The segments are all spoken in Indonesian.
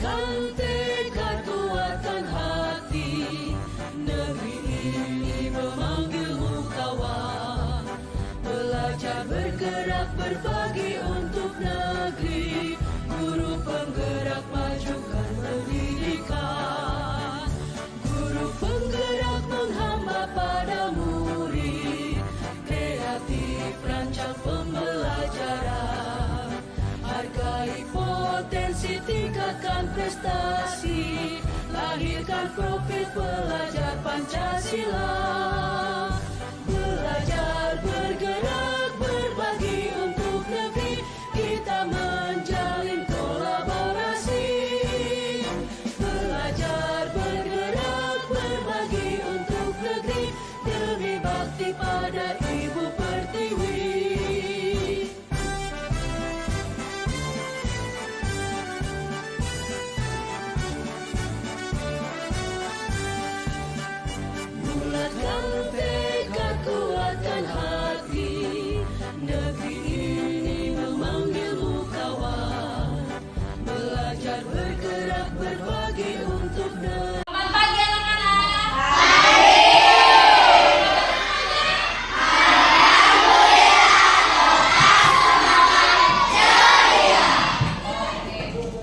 Bulatkan tekad kuatkan hati, negeri ini memanggilmu kawan. Belajar bergerak berbagi untuk negeri, guru penggerak majukan pendidikan. Guru penggerak menghamba pada murid, kreatif rancang pembelajaran. Hargai potensi, tingkatkan prestasi, lahirkan profil pelajar Pancasila. Belajar bergerak berbagi untuk negeri, kita menjalin kolaborasi. Belajar bergerak berbagi untuk negeri, demi bakti pada Ibu Pertiwi. Bulatkan tekad kuatkan hati, negeri ini memanggilmu kawan. Belajar bergerak berbagi untuk negeri. Selamat pagi anak-anak.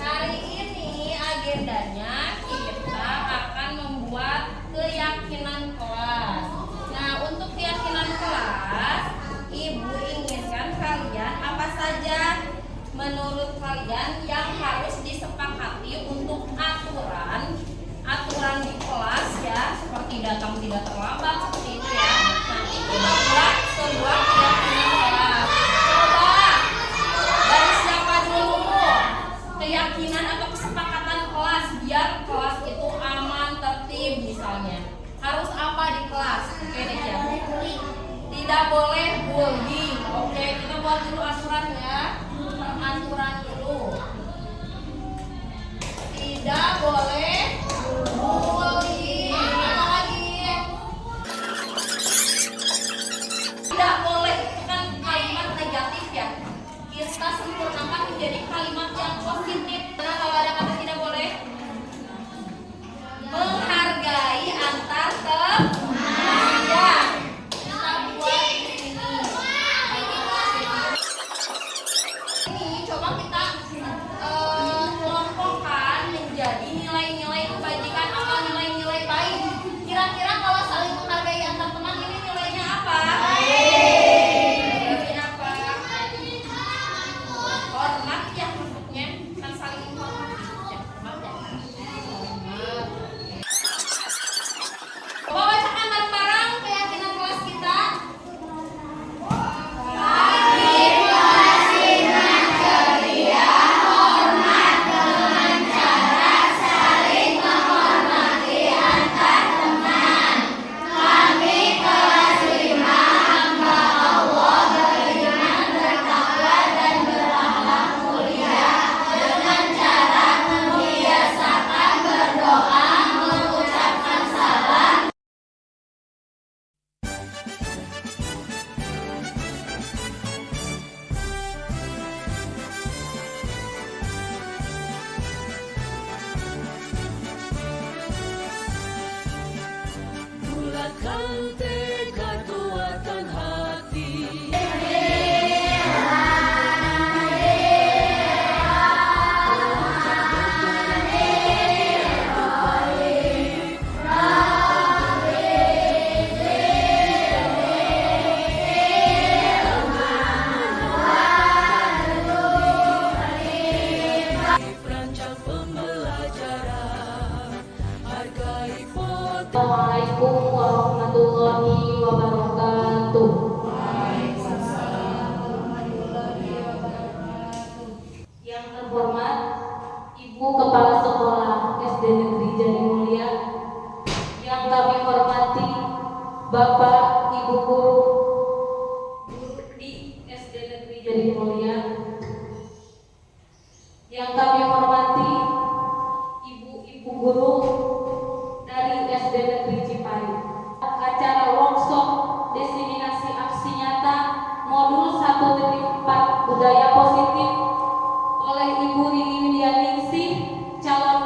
Hari ini agendanya kita akan membuat keyakinan kelas. Nah, untuk keyakinan kelas, Ibu inginkan kalian apa saja menurut kalian yang harus disepakati untuk aturan di kelas ya, seperti datang tidak terlambat seperti itu ya. Nanti kita buat sebuah keyakinan kelas. Coba dari siapa dulu? Keyakinan atau kesepakatan kelas biar kelas itu aman, tertib misalnya. Harus apa di kelas? Oke deh ya. Tidak boleh bullying. Oke, kita buat dulu aturan ya. Aturan dulu. Tidak boleh bullying. Apa lagi? Tidak boleh, itu kan kalimat negatif ya. Kita sempurnakan menjadi kalimat yang positif. Karena kalau ada kata tidak boleh, menghargai antar teman. Ya, kita buat di sini. Ini coba kita kelompokkan menjadi nilai-nilai kebajikan atau nilai-nilai baik. Kira-kira kalau saling menghargai antar teman ini nilainya apa? Nilainya apa? Hormat ya maksudnya, kan saling menghormati ya, hormat ya. Hormat. Coba bacakan bareng-bareng keyakinan kelas kita. Bulatkan tekad kuatkan hati. Rancang pembelajaran, hargai potensi. Assalamualaikum warahmatullahi wabarakatuh. Yang terhormat Ibu Kepala Sekolah SD Negeri Jatimulia, yang kami hormati Bapak Ibu Guru di SD Negeri Jatimulia, yang kami hormati Ibu-ibu guru dari SD Negeri Cipayung. Acara workshop diseminasi aksi nyata modul 1.4 budaya positif oleh Ibu Rini Widianingsih, calon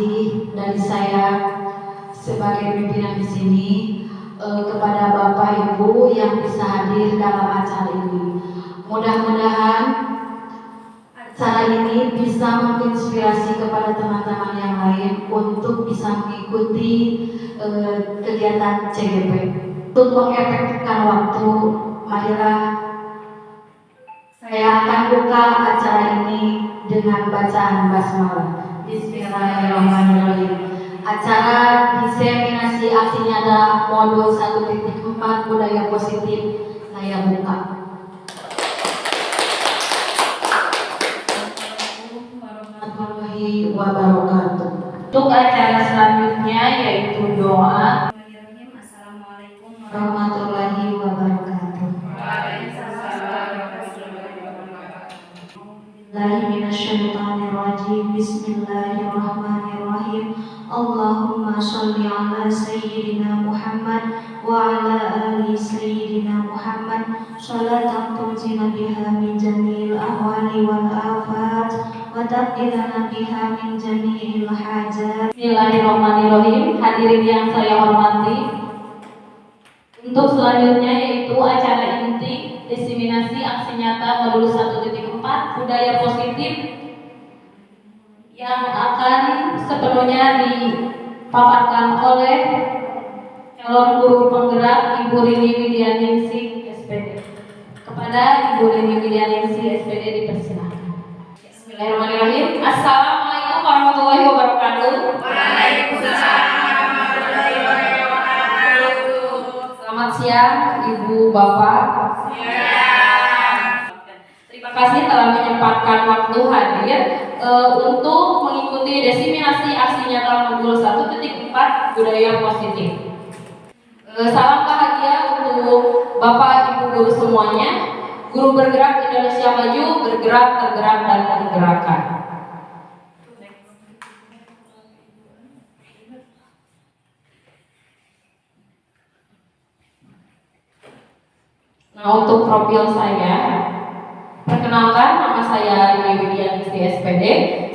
kasih dari saya sebagai pimpinan di sini kepada Bapak Ibu yang bisa hadir dalam acara ini. Mudah-mudahan acara ini bisa menginspirasi kepada teman-teman yang lain untuk bisa mengikuti kegiatan CGP. Untuk mengefektifkan waktu, marilah saya akan buka acara ini dengan bacaan basmalah. Bismillahirrahmanirrahim. Acara diseminasi aksi nyata modul 1.4 budaya positif saya buka. Warahmatullahi wabarakatuh. Untuk acara selanjutnya yaitu doa. Assalamualaikum Warahmatullahi wabarakatuh. Bismillahirrahmanirrahim. Allahumma sholli ala sayyidina Muhammad wa ala ali sayyidina Muhammad sholatan tunjina biha min jami'il ahwali wal afat wa taqdirana biha min jami'il hajat. Bismillahirrahmanirrahim. Hadirin yang saya hormati, untuk selanjutnya yaitu acara inti diseminasi aksi nyata modul 1.4 budaya positif yang akan sepenuhnya dipaparkan oleh calon guru penggerak Ibu Rini Widianingsih SPD. Kepada Ibu Rini Widianingsih SPD dipersilakan. Bismillahirrahmanirrahim. Assalamualaikum warahmatullahi wabarakatuh. Selamat siang Ibu Bapak. Terima kasih telah menyempatkan waktu hadir untuk mengikuti diseminasi aksi nyata modul 1.4 budaya positif. Salam bahagia untuk Bapak Ibu guru semuanya. Guru bergerak Indonesia Maju, bergerak, tergerak, dan menggerakkan. Nah, untuk profil saya, perkenalkan, nama saya Rini Widianingsih SPD.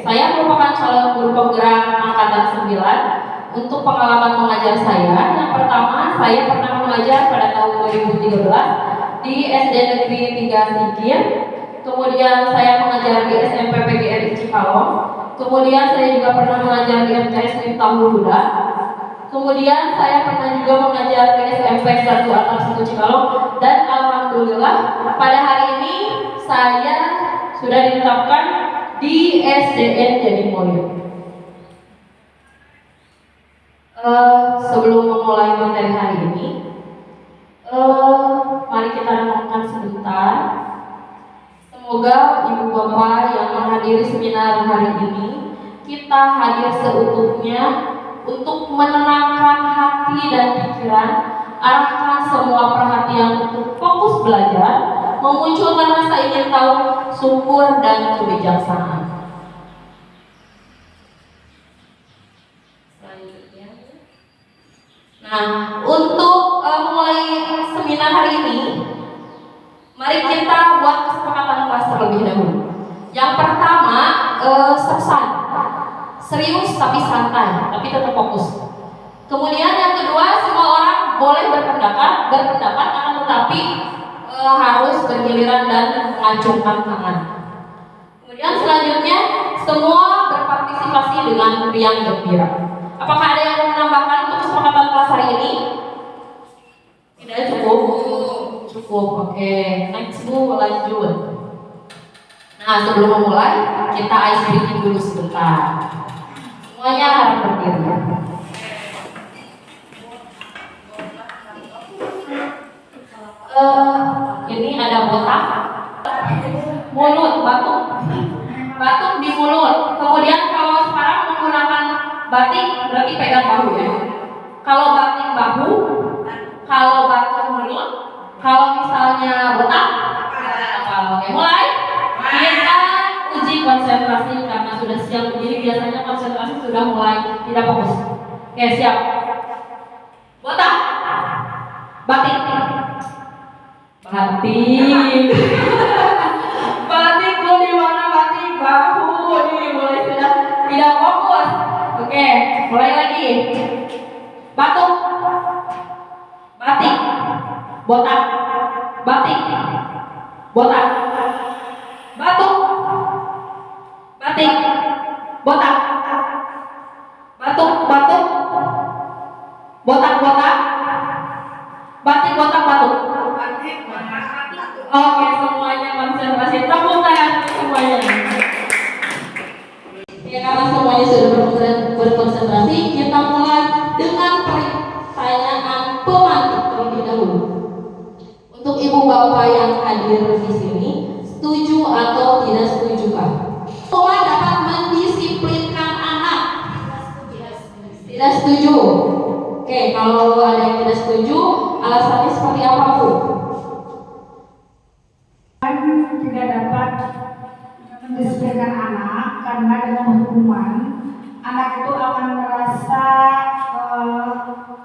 Saya merupakan calon guru penggerak angkatan 9. Untuk pengalaman mengajar saya, yang pertama saya pernah mengajar pada tahun 2013 di SD Negeri 3 Sigir. Kemudian saya mengajar di SMP PGRI Cikalong. Kemudian saya juga pernah mengajar di MTS Miftahul Huda. Kemudian saya pernah juga mengajar di SMP 1 Atap 1 Cikalong. Dan alhamdulillah pada hari ini saya sudah ditetapkan di SDN Jadimulyo. Sebelum memulai materi hari ini, mari kita renungkan sebentar. Semoga Ibu Bapak yang menghadiri seminar hari ini, kita hadir seutuhnya untuk menenangkan hati dan pikiran, arahkan semua perhatian untuk fokus belajar, memunculkan rasa ingin tahu, syukur, dan kebijaksanaan. Selanjutnya, nah, untuk mulai seminar hari ini, mari kita buat kesepakatan kelas terlebih dahulu. Yang pertama, sersan, serius tapi santai, tapi tetap fokus. Kemudian yang kedua, semua orang boleh berpendapat akan tetapi harus bergiliran dan mengacungkan tangan. Kemudian selanjutnya, semua berpartisipasi dengan riang gembira. Apakah ada yang mau menambahkan untuk kesepakatan kelas hari ini? Tidak cukup. Cukup, oke. Next Bu, lanjut. Nah, sebelum memulai, kita ice breaking dulu sebentar. Semuanya harus berdiri. Ini ada botak, mulut, batuk di mulut. Kemudian kalau sekarang menggunakan batik berarti pegang bahu ya. Kalau batik bahu, kalau batuk mulut, kalau misalnya botak, oke, mulai. Kita uji konsentrasi karena sudah siap berdiri, biasanya konsentrasi sudah mulai tidak fokus. Oke, siap. Botak, batik. Batik. Batik lo di mana batik? Bahu. Ini mulai sudah tidak fokus. Oke, Oke, mulai lagi. Batuk, batik, botak, batik, botak, batuk, batik, botak, batuk, batuk, botak, botak, batik, botak, batuk. Oke, semuanya konsentrasi. Tepuk tangan semuanya. Ya, karena semuanya sudah berkonsentrasi, kita mulai dengan pertanyaan pemantik terlebih dahulu. Untuk ibu bapak yang hadir di sini, setuju atau tidak setujukah? Sekolah dapat mendisiplinkan anak. Tidak setuju. Oke, kalau ada yang tidak setuju, alasannya seperti apa, Bu? Tidak dapat mendisiplinkan anak karena dengan hukuman anak itu akan merasa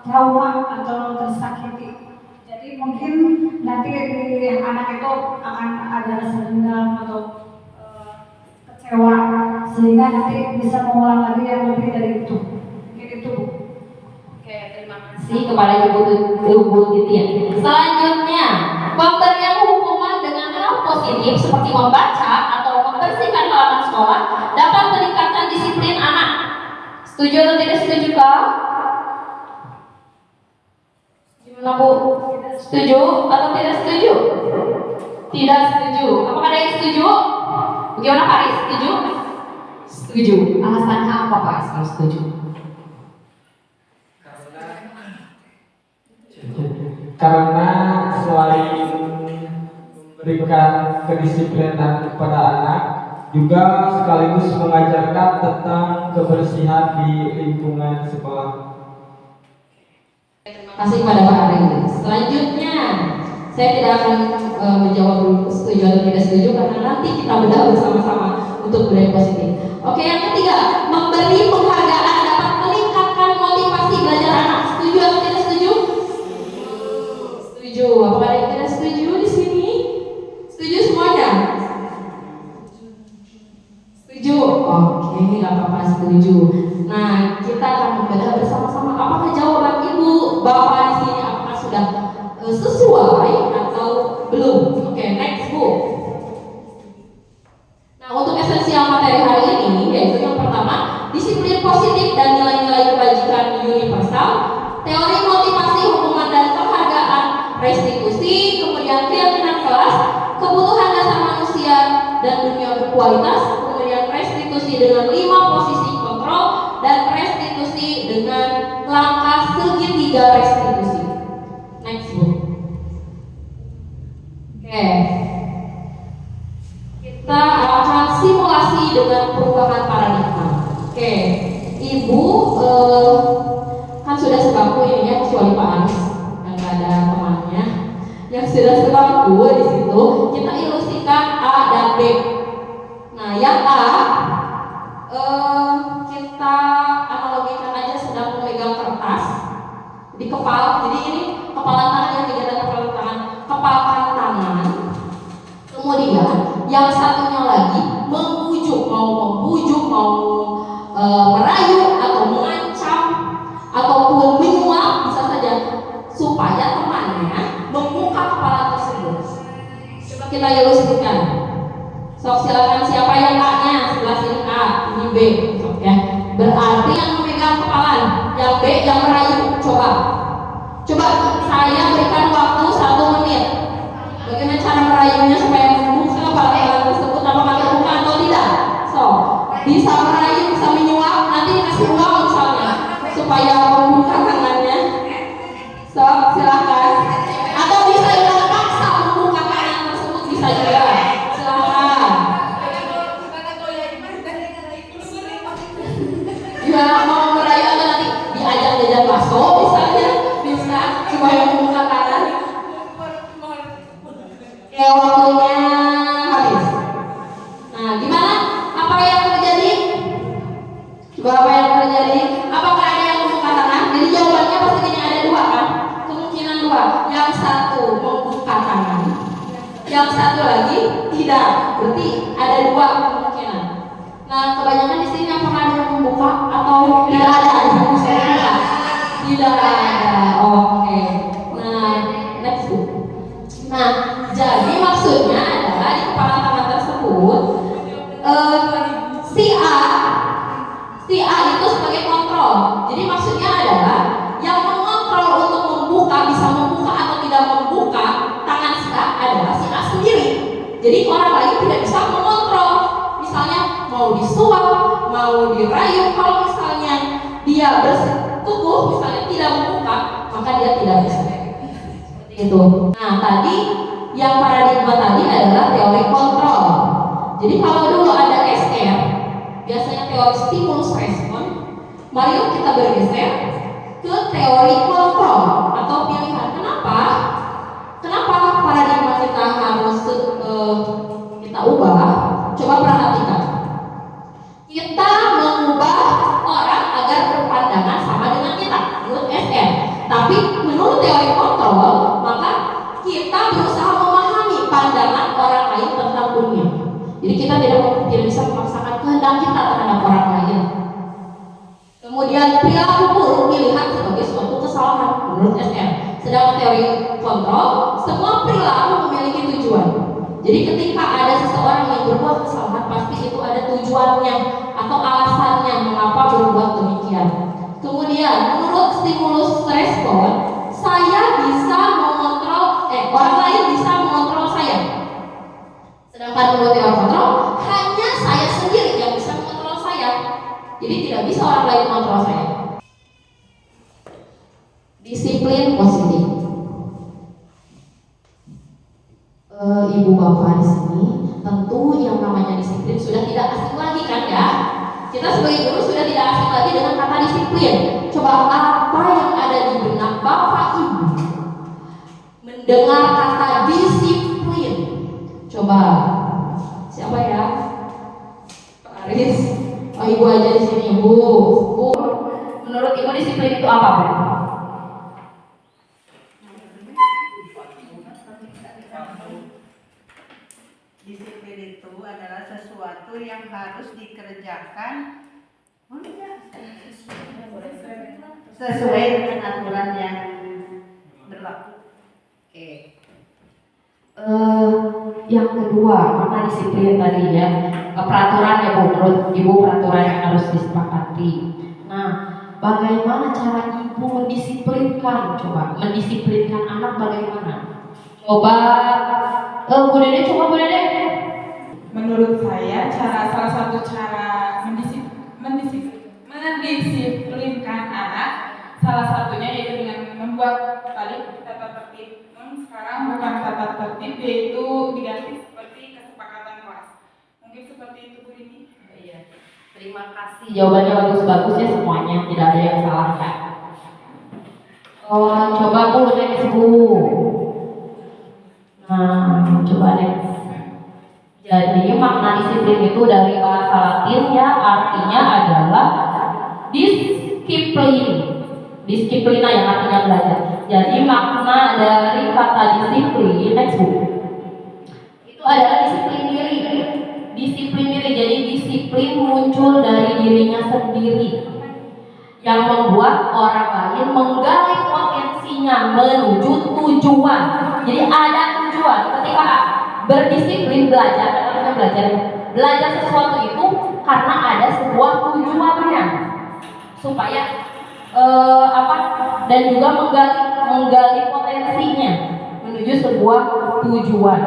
trauma atau tersakiti. Jadi mungkin nanti di anak itu akan ada rasa dendam atau kecewa sehingga nanti bisa mengulang lagi yang lebih dari itu. Mungkin itu, Bu. Oke, terima kasih kepada Ibu Titin. Selanjutnya, pemberian hukuman dengan hal positif seperti membaca atau membersihkan halaman sekolah dapat meningkatkan disiplin anak. Setuju atau tidak setuju, Kak? Gimana, Bu? Setuju atau tidak setuju? Tidak setuju. Apakah ada yang setuju? Bagaimana, Pak? Setuju? Setuju. Alasannya apa, Pak? Kalau setuju? Karena selain memberikan kedisiplinan kepada anak, juga sekaligus mengajarkan tentang kebersihan di lingkungan sekolah. Terima kasih kepada Pak Ari. Selanjutnya, saya tidak akan menjawab dulu setuju atau tidak setuju karena nanti kita bedah bersama-sama untuk budaya positif. Oke, yang ketiga, memberi penghargaan dapat meningkatkan motivasi belajar anak. Setuju atau tidak setuju? Setuju. Apakah ada yang tidak setuju di sini? Setuju semuanya? Setuju? Oke, nggak apa-apa, setuju. Nah, kita akan membedah bersama-sama apakah jawaban ibu bapak di sini apakah sudah sesuai atau belum. Oke, next, Bu. Nah, untuk esensial materi hari ini yaitu yang pertama, disiplin positif dan nilai-nilai kebajikan universal, teori motivasi, hukuman dan penghargaan, restitusi, kemudian keyakinan kelas, kebutuhan dasar manusia dan dunia berkualitas, kemudian restitusi dengan 5 posisi kontrol dan restitusi dengan langkah segitiga restitusi. Next, Bu. Oke. Kita akan simulasi dengan perubahan paradigma. Oke. Ibu kan sudah sebangku ini ya, kecuali Pak Anis yang nggak ada temannya. Yang sudah sebangku di situ, kita ilusikan A dan B. Nah, yang A kita analogikan aja sedang memegang kertas di kepala. Jadi ini kepala tangan yang tidak ada kepala tangan, kepalkan tangan. Kemudian yang satunya lagi membujuk, mau merayu atau mengancam ataupun menyuap bisa saja supaya temannya membuka kepala tersebut. Coba kita ilustrasikan. Sok silakan siapa yang A-nya, sebelah sini A, ini B, ya. Berarti yang memegang kepala, yang B yang merayu. Coba saya berikan waktu 1 menit. Bagaimana cara merayunya supaya membuka kepala tersebut, apakah terbuka atau tidak? So, bisa merayu, bisa menyuap, nanti kasih uang misalnya supaya membuka tangannya. So, silakan. Atau bisa juga paksa membuka tangan tersebut, bisa juga. Silakan. Gimana mau merayu atau nanti diajak jajan bakso misalnya, bisa supaya membuka tangan. Ya, waktunya habis. Nah, gimana? Apa yang terjadi? Coba apa yang terjadi? Apakah ada yang membuka tangan? Jadi jawabannya pasti ini ada 2 kan? Kemungkinan 2. Yang satu membuka tangan, yang satu lagi tidak. Berarti ada 2 kemungkinan. Nah, kebanyakan di sini apakah ada yang membuka atau tidak ada? Tidak ada. Oke. Nah, next Bu. Nah, jadi maksudnya adalah di kepala tangan tersebut si A itu sebagai kontrol. Jadi maksudnya adalah yang mengontrol untuk membuka, bisa membuka atau tidak membuka tangan si A adalah si A sendiri. Jadi orang lain tidak bisa mengontrol. Misalnya mau disuap, mau dirayu, kalau misalnya dia bersikukuh, misalnya tidak membuka, maka dia tidak bisa. Seperti itu. Nah, tadi yang paradigma tadi adalah teori kontrol. Jadi kalau dulu ada SR, biasanya teori stimulus respon, mari kita bergeser ke teori kontrol atau pilihan. Kenapa? Kenapa paradigma kita harus kita ubah? Coba perhatikan. Kita mengubah orang agar berpandangan sama dengan kita, menurut SR. Tapi menurut teori kontrol, maka kita berusaha memahami pandangan orang lain tentang dunia. Jadi kita tidak bisa memaksakan kehendak kita terhadap orang lain. Kemudian perilaku buruk dilihat sebagai suatu kesalahan menurut SR. Sedangkan teori kontrol, semua perilaku memiliki tujuan. Jadi ketika ada seseorang yang berbuat kesalahan, pasti itu ada tujuannya atau alasannya mengapa berbuat demikian. Kemudian menurut stimulus respon, saya bisa mengontrol, orang lain bisa mengontrol saya. Sedangkan menurut teori kontrol, hanya saya sendiri yang bisa mengontrol saya. Jadi tidak bisa orang lain mengontrol saya. Disiplin positif. Ibu bapak di sini, tentu yang namanya disiplin sudah tidak asing lagi kan ya? Kita sebagai guru sudah tidak asing lagi dengan kata disiplin. Coba apa yang ada di benak bapak ibu mendengar kata disiplin? Coba siapa ya? Pak Aris. Oh, ibu aja di sini, Bu. Bu, menurut ibu disiplin itu apa, Bu? Disiplin itu adalah sesuatu yang harus dikerjakan sesuai dengan aturan yang berlaku. Oke. Yang kedua, mana disiplin tadi ya, peraturan ya Bu, menurut ibu peraturan yang harus disepakati. Nah, bagaimana cara ibu mendisiplinkan? Coba mendisiplinkan anak bagaimana? Coba Bu Dede, coba Bu Dede. Menurut saya salah satu cara mendisiplinkan anak salah satunya yaitu dengan membuat tadi tata tertib. Sekarang bukan tata tertib, yaitu diganti seperti kesepakatan kelas. Mungkin seperti itu Bu ini. Iya. Terima kasih. Jawabannya bagus-bagus ya semuanya, tidak ada yang salah kan? Oh, coba Bu next Bu. Nah, coba next. Jadi makna disiplin itu dari bahasa Latin ya, artinya adalah disiplina yang artinya belajar. Jadi makna dari kata disiplin, next Bu, itu adalah disiplin diri. Disiplin diri, jadi disiplin muncul dari dirinya sendiri yang membuat orang lain menggali potensinya menuju tujuan. Jadi ada tujuan. Ketika berdisiplin belajar sesuatu itu karena ada sebuah tujuannya supaya dan juga menggali potensinya menuju sebuah tujuan.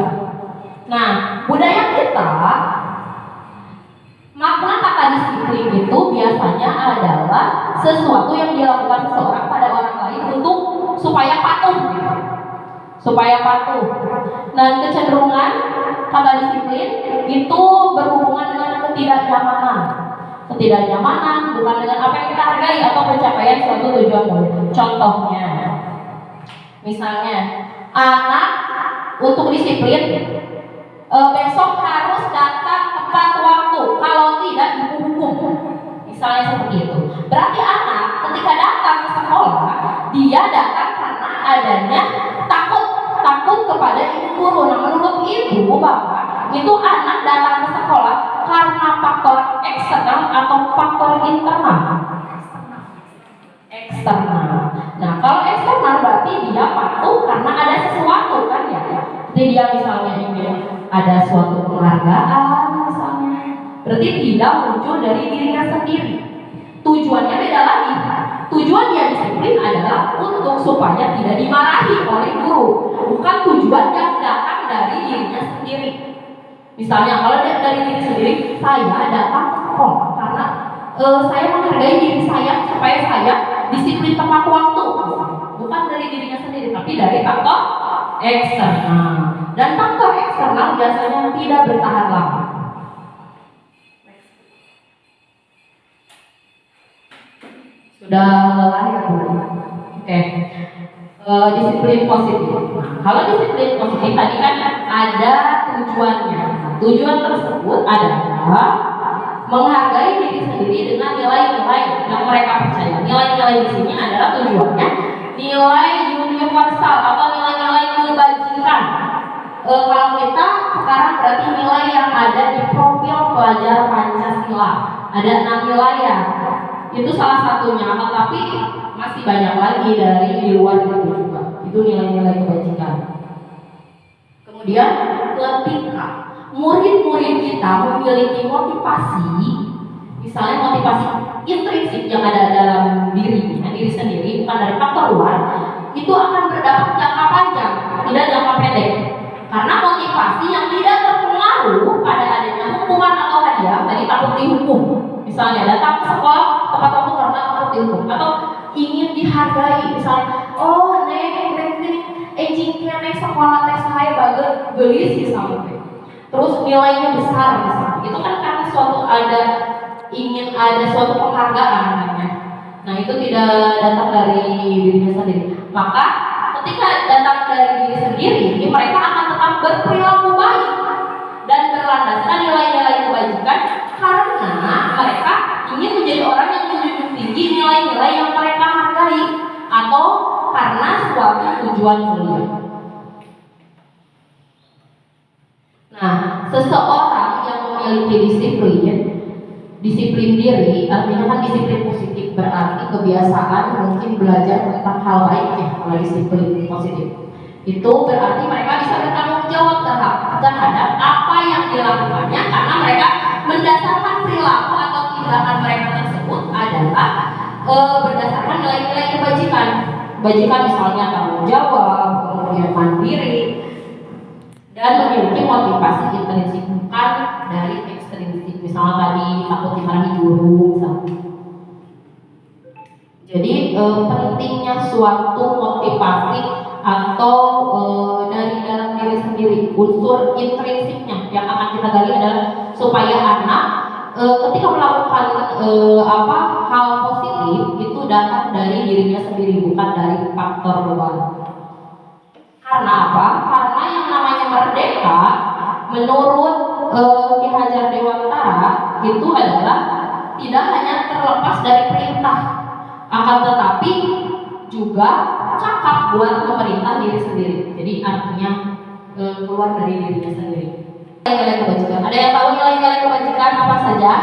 Nah, budaya kita, makna kata disiplin itu biasanya adalah sesuatu yang dilakukan seseorang pada orang lain untuk supaya patuh. Dan kecenderungan kata disiplin itu berhubungan dengan ketidaknyamanan bukan dengan apa yang kita hargai atau pencapaian suatu tujuan. Contohnya, misalnya anak untuk disiplin besok harus datang tepat waktu, kalau tidak dihukum. Misalnya seperti itu. Berarti anak ketika datang ke sekolah, dia datang karena adanya takut kepada ibu guru. Nah, menurut ibu bapak, itu anak datang ke sekolah karena faktor eksternal atau faktor internal? Eksternal. Nah, kalau eksternal berarti dia patuh karena ada sesuatu kan ya. Jadi dia misalnya ingin ada suatu penghargaan misalnya, berarti tidak muncul dari dirinya sendiri. Tujuannya beda lagi. Tujuan dia disiplin adalah untuk supaya tidak dimarahi oleh guru, bukan tujuan yang datang dari dirinya sendiri. Misalnya kalau dari diri sendiri, saya datang ke sekolah karena saya menghargai diri saya supaya saya disiplin tepat waktu, bukan dari dirinya sendiri, tapi dari faktor eksternal. Dan faktor eksternal biasanya tidak bertahan lama. Sudah lelah ya Bu? Oke. Disiplin positif. Nah, kalau disiplin positif tadi kan ada tujuannya. Tujuan tersebut adalah menghargai diri sendiri dengan nilai-nilai yang mereka percaya. Nilai-nilai di sini adalah tujuannya nilai universal atau nilai-nilai kebajikan. Kalau kita sekarang berarti nilai yang ada di profil pelajar Pancasila. Ada 6 nilai ya. Itu salah satunya, tetapi masih banyak lagi dari di luar itu juga. Itu nilai-nilai kebajikan. Kemudian ketika murid-murid kita memiliki motivasi, misalnya motivasi intrinsik yang ada dalam dirinya, diri sendiri, bukan dari faktor luar, itu akan berdampak jangka panjang, tidak jangka pendek. Karena motivasi yang tidak terpengaruh pada adanya hukuman atau hadiah, tadi takut dihukum. Misalnya datang ke sekolah tepat waktu karena takut dihukum, atau ingin dihargai, misalnya, oh neng jingknya neng sekolah tes saya bagus gelis misalnya. Terus nilainya besar misalnya, itu kan karena ingin ada suatu penghargaan kan. Nah itu tidak datang dari dirinya sendiri. Maka ketika datang dari diri sendiri, mereka akan tetap berperilaku baik dan berlandaskan nilai-nilai kebajikan karena mereka ingin menjadi orang yang menjunjung tinggi nilai-nilai yang mereka hargai atau karena suatu tujuan mulia. Nah, seseorang yang memiliki disiplin diri, artinya kan disiplin positif berarti kebiasaan mungkin belajar tentang hal baik ya, kalau disiplin positif. Itu berarti mereka bisa bertanggung jawab terhadap apa yang dilakukannya karena mereka mendasarkan perilaku atau tindakan mereka tersebut adalah berdasarkan nilai-nilai kebajikan. Kebajikan misalnya tanggung jawab, kemudian mandiri, dan memiliki motivasi intrinsik bukan dari ekstrinsik. Misalnya tadi takut dimarahi guru misalnya. Jadi pentingnya suatu motivasi atau dari dalam diri sendiri, unsur intrinsiknya yang akan kita gali adalah supaya anak ketika melakukan hal positif itu datang dari dirinya sendiri, bukan dari faktor luar. Karena apa? Karena yang namanya merdeka menurut Ki Hajar Dewantara itu adalah tidak hanya terlepas dari perintah, akan tetapi juga cakap buat pemerintah diri sendiri. Jadi artinya keluar dari dirinya sendiri. Nilai-nilai kebajikan. Ada yang tahu nilai-nilai kebajikan apa saja?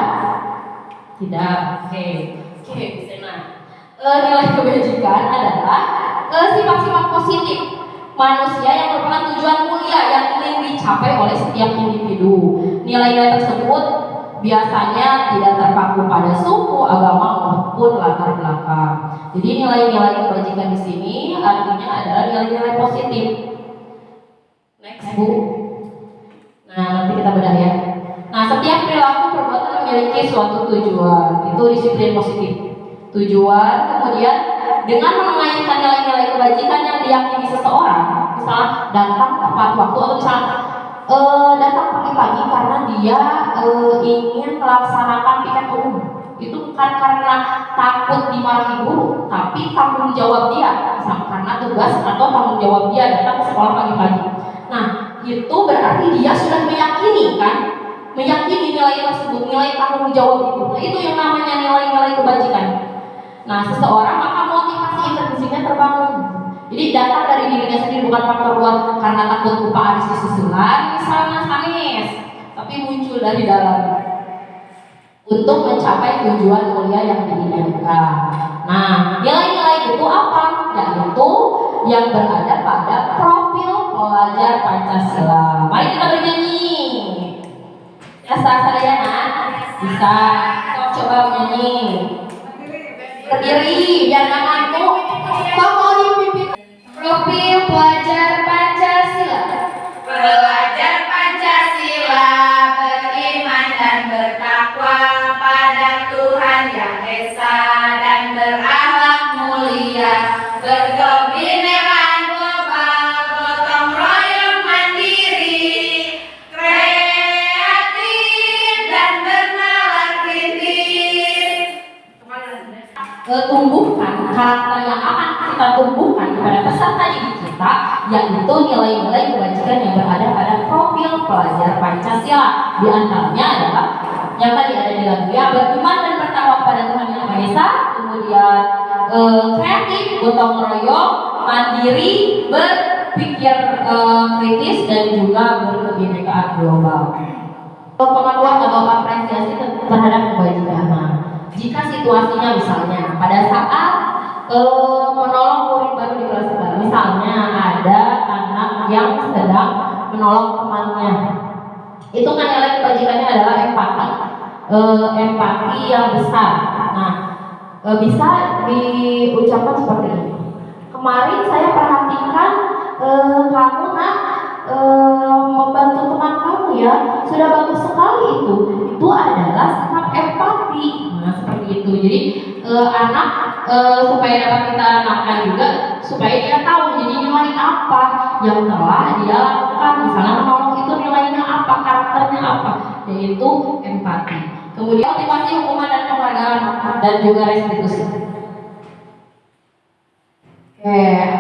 Tidak. Oke, Sena. Nilai kebajikan adalah sifat-sifat positif manusia yang merupakan tujuan mulia yang ingin dicapai oleh setiap individu. Nilai-nilai tersebut biasanya tidak terpaku pada suku, agama maupun latar belakang. Jadi nilai-nilai kebajikan di sini artinya adalah nilai-nilai positif. Next Bu. Nah nanti kita bedah ya. Nah setiap perilaku perbuatan memiliki suatu tujuan. Itu disiplin positif. Tujuan kemudian dengan mengaitkan nilai-nilai kebajikan yang diyakini seseorang, misalnya datang tepat waktu atau misalnya datang pagi-pagi karena dia ingin melaksanakan piket umum. Itu bukan karena takut dimarahi guru, tapi tanggung jawab dia, misalnya karena tugas atau tanggung jawab dia datang ke sekolah pagi-pagi. Nah, itu berarti dia sudah meyakini nilai tersebut, nilai tanggung jawab itu. Nah, itu yang namanya nilai-nilai kebajikan. Nah, seseorang maka motivasi intrinsiknya terbangun. Jadi datang dari dirinya sendiri, bukan faktor luar karena takut lupa habis disusulan, misalnya sanis, tapi muncul dari dalam. untuk mencapai tujuan mulia yang diinginkan. Nah, nilai-nilai itu apa? Yaitu yang berada pada profil pelajar Pancasila. Mari kita bernyanyi. Bisa saya nak? Bisa. Coba menyanyi. Berdiri biar nggak ngantuk. Kamu dipimpin. Profil pelajar Pancasila. Pelajar Pancasila beriman dan bertakwa pada Tuhan Yang Esa dan berakhlak mulia, berkebinekaan global, gotong royong mandiri, kreatif dan bernalar kritis. Tumbuhkan karakter yang akan kita tumbuhkan kepada peserta didik kita, yaitu nilai-nilai kebajikan yang berada pada profil pelajar Pancasila. Di antaranya adalah yang tadi ada di lagu ya, beriman dan bertakwa kepada Tuhan Yang Maha Esa, kemudian kreatif, gotong royong, mandiri, berpikir kritis, dan juga berkebinekaan global. Pengakuan atau apresiasi terhadap kebajikan. Jika situasinya misalnya pada saat menolong murid baru di kelas 11, misalnya ada anak yang sedang menolong temannya, itu kan nilai kebajikannya adalah empati, empati yang besar. Nah, bisa diucapkan seperti ini. Kemarin saya perhatikan kamu nak membantu teman kamu ya, sudah bagus sekali itu. Itu adalah sikap empati. Nah, seperti itu. Jadi anak supaya dapat kita tanamkan juga, supaya dia tahu jadi nilai apa yang telah dia lakukan. Misalnya menolong itu nilainya apa, karakternya apa, yaitu empati. Kemudian motivasi, hukuman dan penghargaan, dan juga restitusi.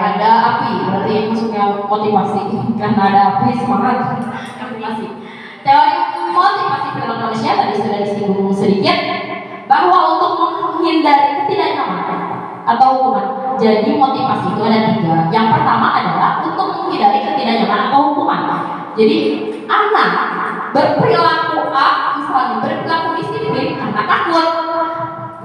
Ada api, berarti maksudnya motivasi. Karena ada api, semangat, motivasi. Teori motivasi perilaku manusia tadi sudah disinggung sedikit, bahwa untuk menghindari ketidaknyamanan atau hukuman. Jadi motivasi itu ada 3. Yang pertama adalah untuk menghindari ketidaknyamanan atau hukuman. Jadi anak berperilaku A, misalnya berperilaku disiplin karena takut.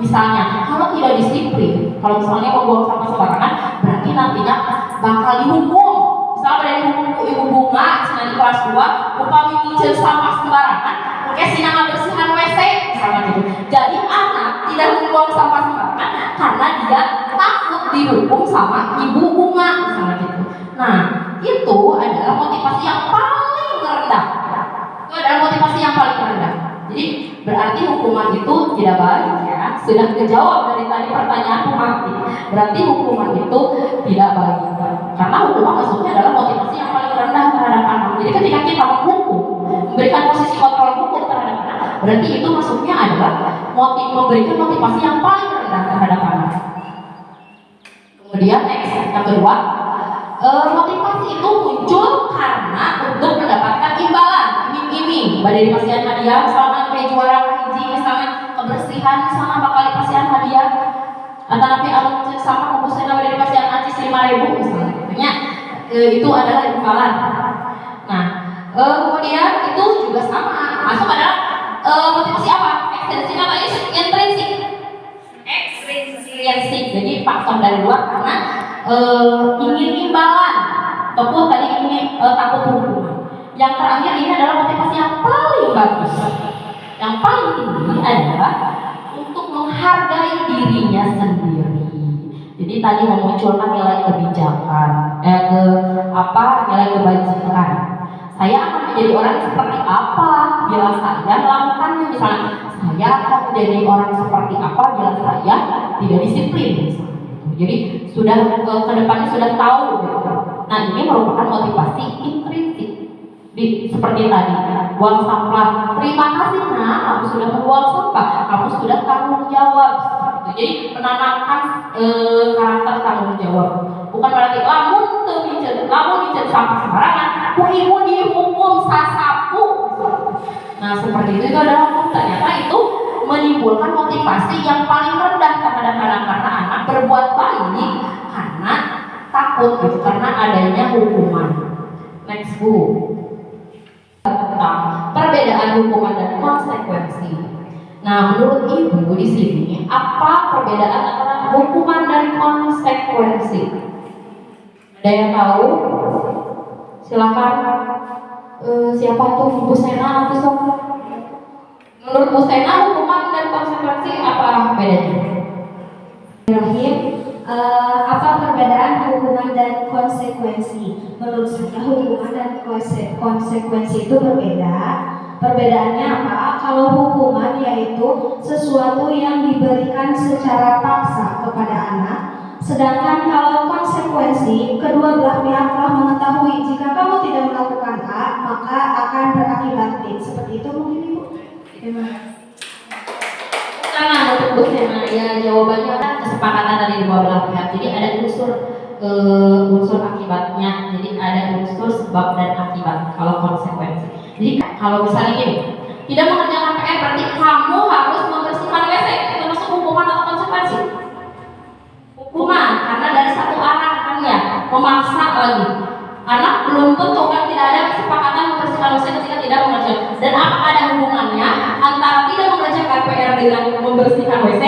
Misalnya kalau tidak disiplin, kalau misalnya membuang sampah sembarangan, berarti nantinya bakal dihukum. Misalnya ada dihukum ibu bunga, misalnya di kelas 2, upami nyicil sampah sembarangan, mungkin sinang bersihan WC, misalnya gitu. Jadi anak tidak membuang sampah sembarangan karena dia takut dihukum sama ibu bunga, misalnya gitu. Nah, itu adalah motivasi yang paling rendah. Itu adalah motivasi yang paling rendah. Jadi berarti hukuman itu tidak baik ya. Sudah kejawab dari tadi pertanyaan mati. Berarti hukuman itu tidak baik. Karena hukuman maksudnya adalah motivasi yang paling rendah terhadap anak. Jadi ketika kita menghukum, memberikan posisi kontrol hukum terhadap anak, berarti itu maksudnya adalah memberikan motivasi yang paling rendah terhadap anak. Kemudian next, yang kedua, motivasi itu muncul karena untuk mendapatkan imbalan, iming-iming, badai dikasihan hadiah, misalnya kayak juara hiji, misalnya kebersihan, misalnya bakal dikasihan hadiah, atau nanti alun sama kumpusnya badai dikasihan acis 5.000, misalnya, artinya itu adalah imbalan. Nah, kemudian itu juga sama, masuk adalah motivasi apa? Ekstrinsi apa? Intrinsik. Ekstrinsi, jadi faktor dari luar karena ingin imbalan ataupun tadi ingin takut hukuman. Yang terakhir ini adalah motivasi yang paling bagus, yang paling tinggi adalah untuk menghargai dirinya sendiri. Jadi tadi memunculkan nilai kebijakan, nilai kebajikan. Saya akan menjadi orang seperti apa bila saya melakukannya. Misalnya saya akan menjadi orang seperti apa bila saya tidak disiplin, misalnya. Jadi sudah kedepannya sudah tahu gitu. Nah, ini merupakan motivasi intrinsik. Seperti tadi, buang sampah. Terima kasih nak, kamu sudah membuang sampah. Kamu sudah tanggung jawab. Gitu. Jadi menanamkan karakter tanggung jawab. Bukan berarti lamun micet sampah sembarangan, ku ibu dihukum sasapu. Nah, seperti itu adalah hukum. Ternyata itu menimbulkan motivasi yang paling rendah terhadap anak, karena anak berbuat baik karena takut gitu, karena adanya hukuman. Next Bu, tentang perbedaan hukuman dan konsekuensi. Nah, menurut Ibu di sini apa perbedaan antara hukuman dan konsekuensi? Ada yang tahu? Silakan. Siapa tuh? Bu Sena nanti sok. Menurut Bu Sena hukuman dan konsekuensi apa bedanya? Rahim, apa perbedaan hukuman dan konsekuensi? Menurut saya hukuman dan konsekuensi itu berbeda. Perbedaannya apa? Kalau hukuman yaitu sesuatu yang diberikan secara paksa kepada anak, sedangkan kalau konsekuensi kedua belah pihak telah mengetahui jika kamu tidak melakukan A maka akan berakibat B. Seperti itu mungkin Ibu. Terima kasih. Nah, untuk Bu Sena ya jawabannya kan kesepakatan dari dua belah pihak. Jadi ada unsur akibatnya. Jadi ada unsur sebab dan akibat kalau konsekuensi. Jadi kalau misalnya gini, tidak mengerjakan PR berarti kamu harus membersihkan WC. Itu termasuk hukuman atau konsekuensi? Hukuman, karena dari satu arah kan ya, memaksa lagi. Anak belum tentu kan tidak ada kesepakatan membersihkan WC ketika tidak mengerjakan. Dan apa ada hubungannya antara tidak mengerjakan PR dengan membersihkan WC?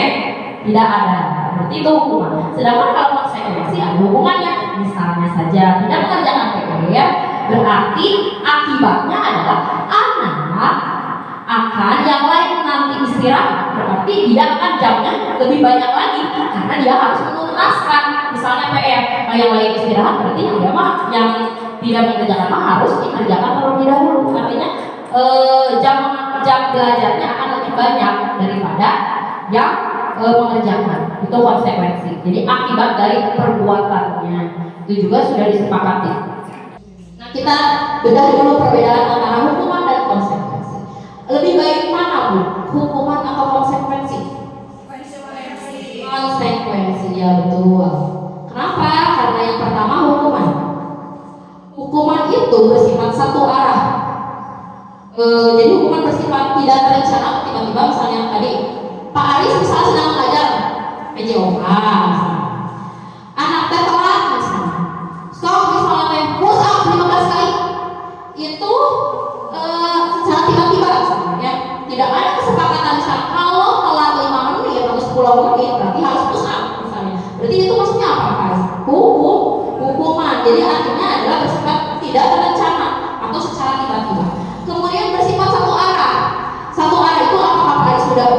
Tidak ada. Berarti itu hukuman. Sedangkan kalau konsekuensi ada hubungannya. Misalnya saja tidak mengerjakan PR, berarti akibatnya adalah anak akan yang lain nanti istirahat. Berarti dia akan jamnya lebih banyak lagi karena dia harus menuntaskan misalnya PR. Nah, yang lain istirahat berarti dia mah yang tidak mengerjakan mah harus dikerjakan terlebih dahulu. Artinya jam belajarnya akan lebih banyak daripada yang mengerjakan. Itu konsekuensi. Jadi akibat dari perbuatannya itu juga sudah disepakati. Nah, kita bedah dulu perbedaan antara hukuman dan konsekuensi. Lebih baik mana Bu? Hukuman atau konsekuensi? Konsekuensi, ya betul. Kenapa? Karena yang pertama hukuman. Hukuman itu bersifat satu arah. Jadi hukuman bersifat tidak terencana. Tiba-tiba misalnya tadi Pak Aris misalnya sedang mengajar PJOK, anak teh telat misalnya, misalnya teh push up 15 kali, itu secara tiba-tiba ya, tidak ada kesepakatan misalnya kalau telat 5 menit atau 10 menit berarti harus push up misalnya. Berarti itu maksudnya apa guys? Hukuman. Jadi artinya adalah bersifat tidak terencana atau secara tiba-tiba. Kemudian bersifat satu arah. Satu arah itu apakah Pak Aris sudah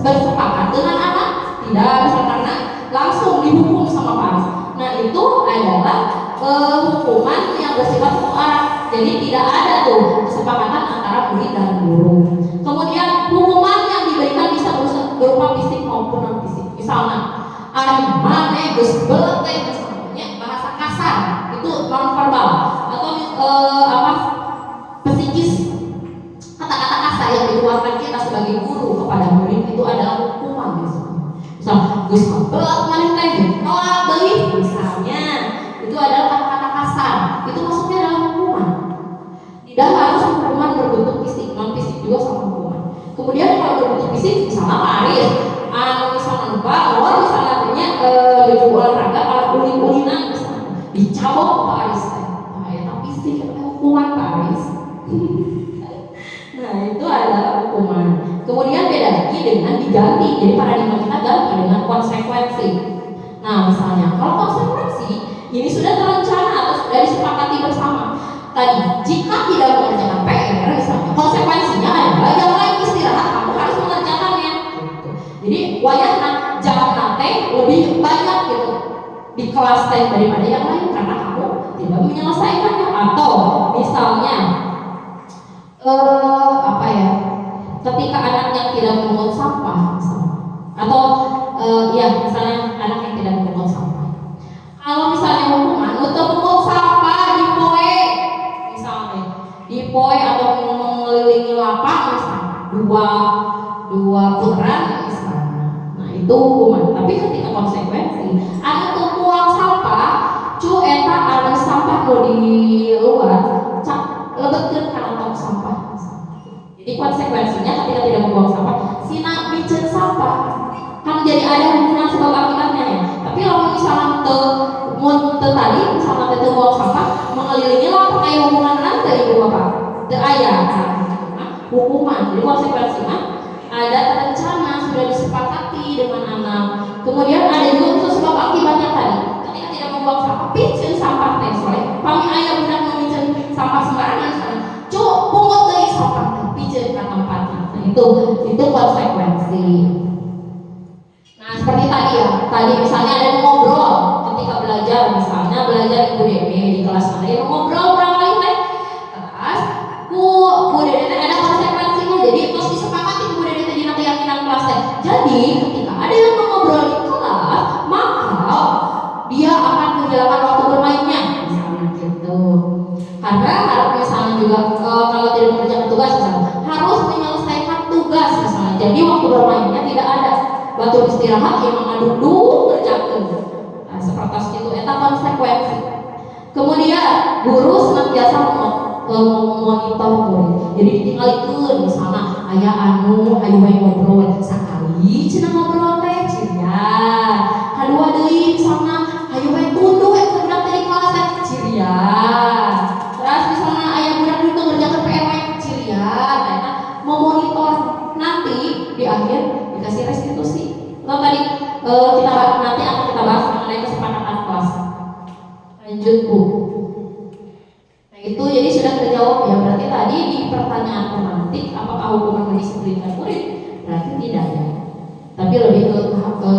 bersepakat dengan anak? Tidak, karena langsung dihukum sama Pak Aris. Nah, itu adalah hukuman yang bersifat satu arah. Jadi tidak ada tuh kesepakatan antara murid dan guru. Kemudian hukuman yang diberikan bisa berupa fisik maupun non fisik. Misalnya, ari mane geus beuleuh misalnya bahasa kasar itu non verbal atau psikis, kata-kata kasar yang dikeluarkan kita sebagai guru kepada murid itu adalah hukuman misalnya. Geus beuleuh maneh teh tolak deui misalnya. Itu adalah kata-kata kasar. Itu maksudnya adalah hukuman. Tidak harus hukuman berbentuk fisik, non fisik juga sama hukuman. Kemudian kalau berbentuk fisik misalnya Pak Aris misalnya bangun misalnya artinya baju olahraga kalau uling-ulinan misalnya dicabok Pak Aris. Nah, itu fisik hukuman Pak Aris. Nah, itu adalah hukuman. Kemudian beda lagi dengan diganti. Jadi paradigma kita ganti dengan konsekuensi. Nah, misalnya kalau konsekuensi ini sudah terencana atau sudah disepakati bersama. Tadi, jika tidak mengerjakan PR misalnya, konsekuensinya adalah yang lain istirahat, kamu harus mengerjakannya. Jadi, wayahna jangan nanti lebih banyak gitu di kelas teh daripada yang lain karena kamu tidak menyelesaikannya. Atau misalnya ketika anak yang tidak memungut sampah misalnya. Atau misalnya anak yang tidak memungut sampah. Kalau misalnya hukuman untuk memungut sampah di poe misalnya, di poe atau mengelilingi lapak misalnya, dua putaran misalnya. Nah, itu hukuman. Tapi ketika konsekuensi, ada tuh buang sampah, eta ada sampah lo di luar, lebetkeun kana tong sampah. Jadi konsekuensinya ketika tidak membuang sampah, sina biceun sampah. Kan jadi ada hubungan sebab akibatnya ya. Tapi kalau misalnya tadi misalnya teu buang sampah, mengelilingi lapak aya hubungan nanti Ibu Bapak. Teu aya hukuman. Jadi konsekuensinya ada terencana, sudah disepakati dengan anak. Kemudian ada juga untuk sebab akibatnya tadi. Ketika tidak membuang sampah, pincin sampah teh soleh. Pami ayah budak memincin sampah sembarangan sana. Cuk, pungut dari sampah teh, pincin ke tempatnya. Nah, itu konsekuensi. Nah, seperti tadi ya. Tadi misalnya ada yang ngobrol ketika belajar, misalnya belajar Ibu Dede di kelas mana yang ngobrol berapa kali teh. Terus Bu Dede teh ada konsekuensinya. Jadi terus disepakati Bu Dede teh dina keyakinan kelas teh. Jadi ketika ada yang ngobrol di kelas, maka dia akan kehilangan waktu bermainnya, misalnya gitu. Karena harus misalnya juga kalau tidak mengerjakan tugas misalnya harus menyelesaikan tugas misalnya. Jadi waktu bermainnya tidak ada. Waktu istirahat yang mengaduk kerjakan. Nah, seperti itu eta konsekuensi. Kemudian guru senantiasa memonitor murid. Jadi ditinggalikeun misalnya aya anu ayo bae ngobrol sakali cenah ngobrol teh ciria. Kadua deui misalnya ayo bae tunduk we budak teh di kelas teh ciria. Terus misalnya aya budak itu ngerjakeun PR we ciria. Eta memonitor nanti di akhir dikasih restitusi. Kalau tadi kita nanti akan kita bahas mengenai kesepakatan kelas. Lanjut Bu. Nah itu jadi sudah terjawab ya. Berarti tadi di pertanyaan tematik apakah hukuman mendisiplinkan murid? Berarti tidak ya. Tapi lebih ke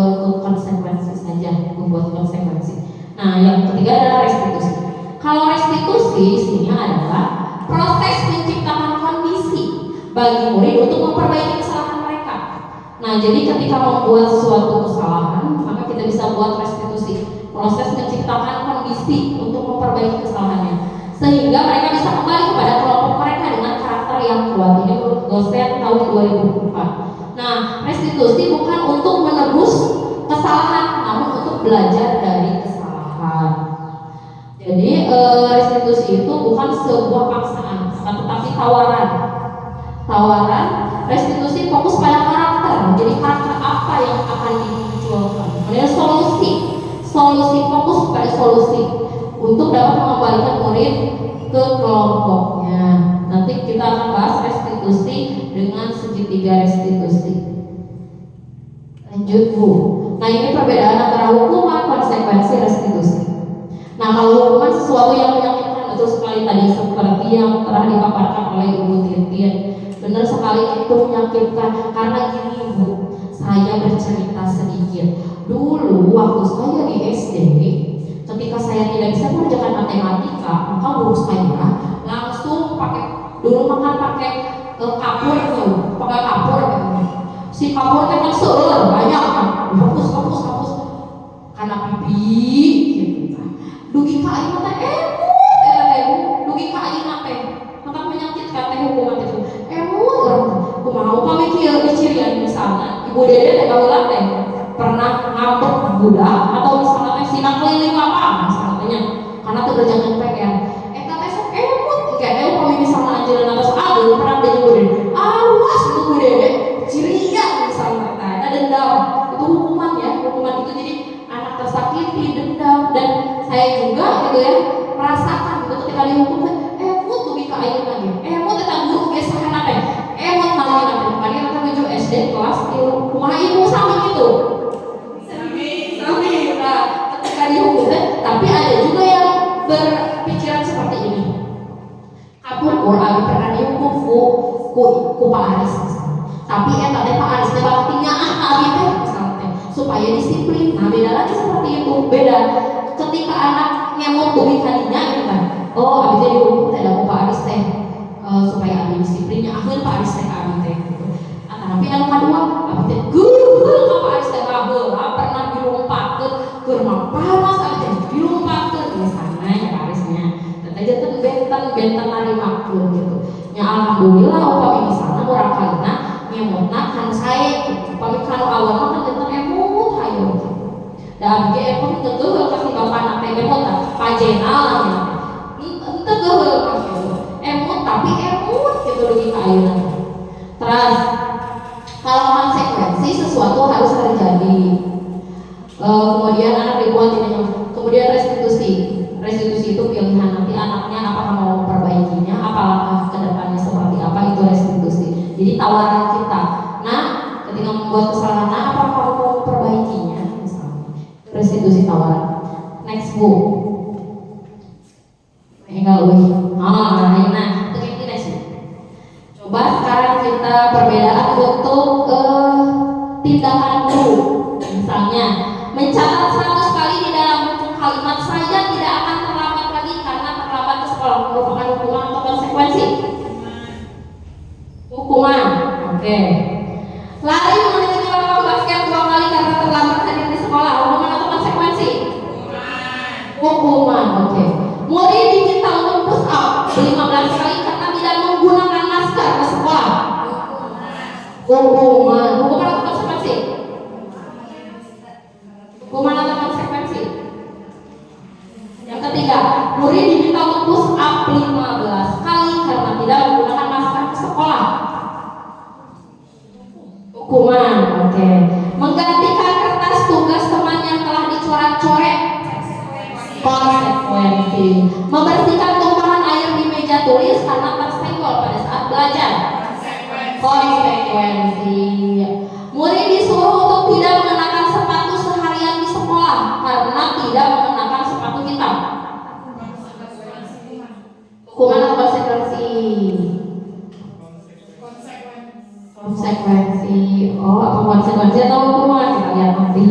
konsekuensi saja, membuat konsekuensi. Nah yang ketiga adalah restitusi. Kalau restitusi isinya adalah proses menciptakan kondisi bagi murid untuk memperbaiki kesalahan mereka. Nah, jadi ketika membuat suatu kesalahan, maka kita bisa buat restitusi, proses menciptakan kondisi untuk memperbaiki kesalahannya, sehingga mereka bisa kembali kepada kelompok mereka dengan karakter yang kuat. Ini menurut dosen tahun 2004. Nah, restitusi bukan untuk menebus kesalahan, namun untuk belajar dari kesalahan. Jadi restitusi itu bukan sebuah paksaan, tetapi tawaran. Restitusi fokus pada karakter. Jadi karakter apa yang akan dimunculkan. Kemudian solusi fokus pada solusi untuk dapat mengembalikan murid ke kelompoknya. Nanti kita akan bahas restitusi dengan segitiga restitusi. Lanjut Bu. Nah ini perbedaan antara hukuman, konsekuensi, restitusi. Nah kalau hukuman sesuatu yang menyakitkan, betul sekali tadi seperti yang telah dipaparkan oleh Ibu Titin. Benar sekali itu menyakitkan. Karena gini Bu, saya bercerita sedikit. Dulu waktu saya di SD, ketika saya tidak bisa mengerjakan matematika, maka guru saya langsung dulu makan pakai kapur tuh, pakai kapur. Si kapur teh kan seueur banyak kan, hapus karena pipi gitu kan. Dugi ka ayeuna teh dugi ka ayeuna teh maka menyakitkan teh hukuman itu. Kumaha upami kieu cirian misalnya Ibu Dede teh baheula teh pernah ngambek budak atau misalnya teh sina keliling apa misalnya karena teu kerjakeun PR. Eta teh sok emut engke upami misalnya anjeunna atas aduh pernah deui Ibu Dede. Awas itu Ibu Dede cirian misalnya teh eta dendam. Itu hukuman ya, hukuman itu jadi anak tersakiti, dendam. Dan saya juga gitu ya merasakan gitu ketika dihukum teh emut tuh bika ayeuna ge. Emut eta guru ge saha teh. Emut namanya teh. Kali kita menuju SD kelas 3. Kumaha ibu sama gitu. Sami. Nah, ketika dihukum teh, tapi ada juga yang berpikiran seperti ini. Kapur Quran pernah dihukum ku Pak Aris. Tapi eta teh Pak Aris teh bakal tinggal abi teh misalnya supaya disiplin. Nah, beda lagi seperti itu. Beda ketika anak ngemot dugi kadinya gitu kan. Oh, abi teh dihukum teh da Pak Aris teh supaya abi disiplinnya akhir Pak Aris teh abi teh gitu. Tapi anu kadua abi teh geul ka Pak Aris teh baheula pernah dilumpatkeun keur panas abi teh dilumpatkeun misalnya ya Pak Arisnya. Teh janten benten narimakeun gitu. Nya alhamdulillah upami misalna urang kalina ngemotna kan sae gitu. Upami kanu awalna kan janten emut hayu gitu. Da abi ge emut teu geul ka si bapana teh emut pajena nya. Henteu geul ka emut tapi emut gitu dugi ka ayeuna. Terus kalau konsekuensi sesuatu harus terjadi. Kemudian anak dibuat ini. Kemudian restitusi itu pilihan nanti anaknya apakah mau memperbaikinya, apa langkah kedepannya seperti apa, itu restitusi. Jadi tawaran kita. Nah membuat kesalahan, apa kamu mau perbaikinya misalnya. Restitusi tawaran. Next Bu. Enggak wih. Nah, itu yang next. Coba sekarang kita perbedaan untuk tindakan guru. Misalnya, mencatat 100 kali di dalam buku kalimat saya tidak akan terlambat lagi karena terlambat ke sekolah. Merupakan hukuman atau konsekuensi? Hukuman. Oke. Lari mengelilingi lapangan basket 2 kali karena terlambat hadir di sekolah. Hukuman atau konsekuensi? Hukuman. Oke. Murid diminta untuk push up 15 kali karena tidak menggunakan masker ke sekolah. Hukuman. Hukuman atau konsekuensi? Hukuman atau konsekuensi? Yang ketiga, murid diminta untuk push up 15 kali karena tidak menggunakan masker ke sekolah. Hukuman. Oke. Menggantikan kertas tugas teman yang telah dicoret-coret. Konsekuensi. Membersihkan tumpahan air di meja tulis karena tersenggol pada saat belajar. Konsekuensi. Murid disuruh untuk tidak mengenakan sepatu seharian di sekolah karena tidak mengenakan sepatu hitam. Hukuman atau konsekuensi? Konsekuensi. Oh, apa konsekuensi atau hukuman? Kita lihat nanti.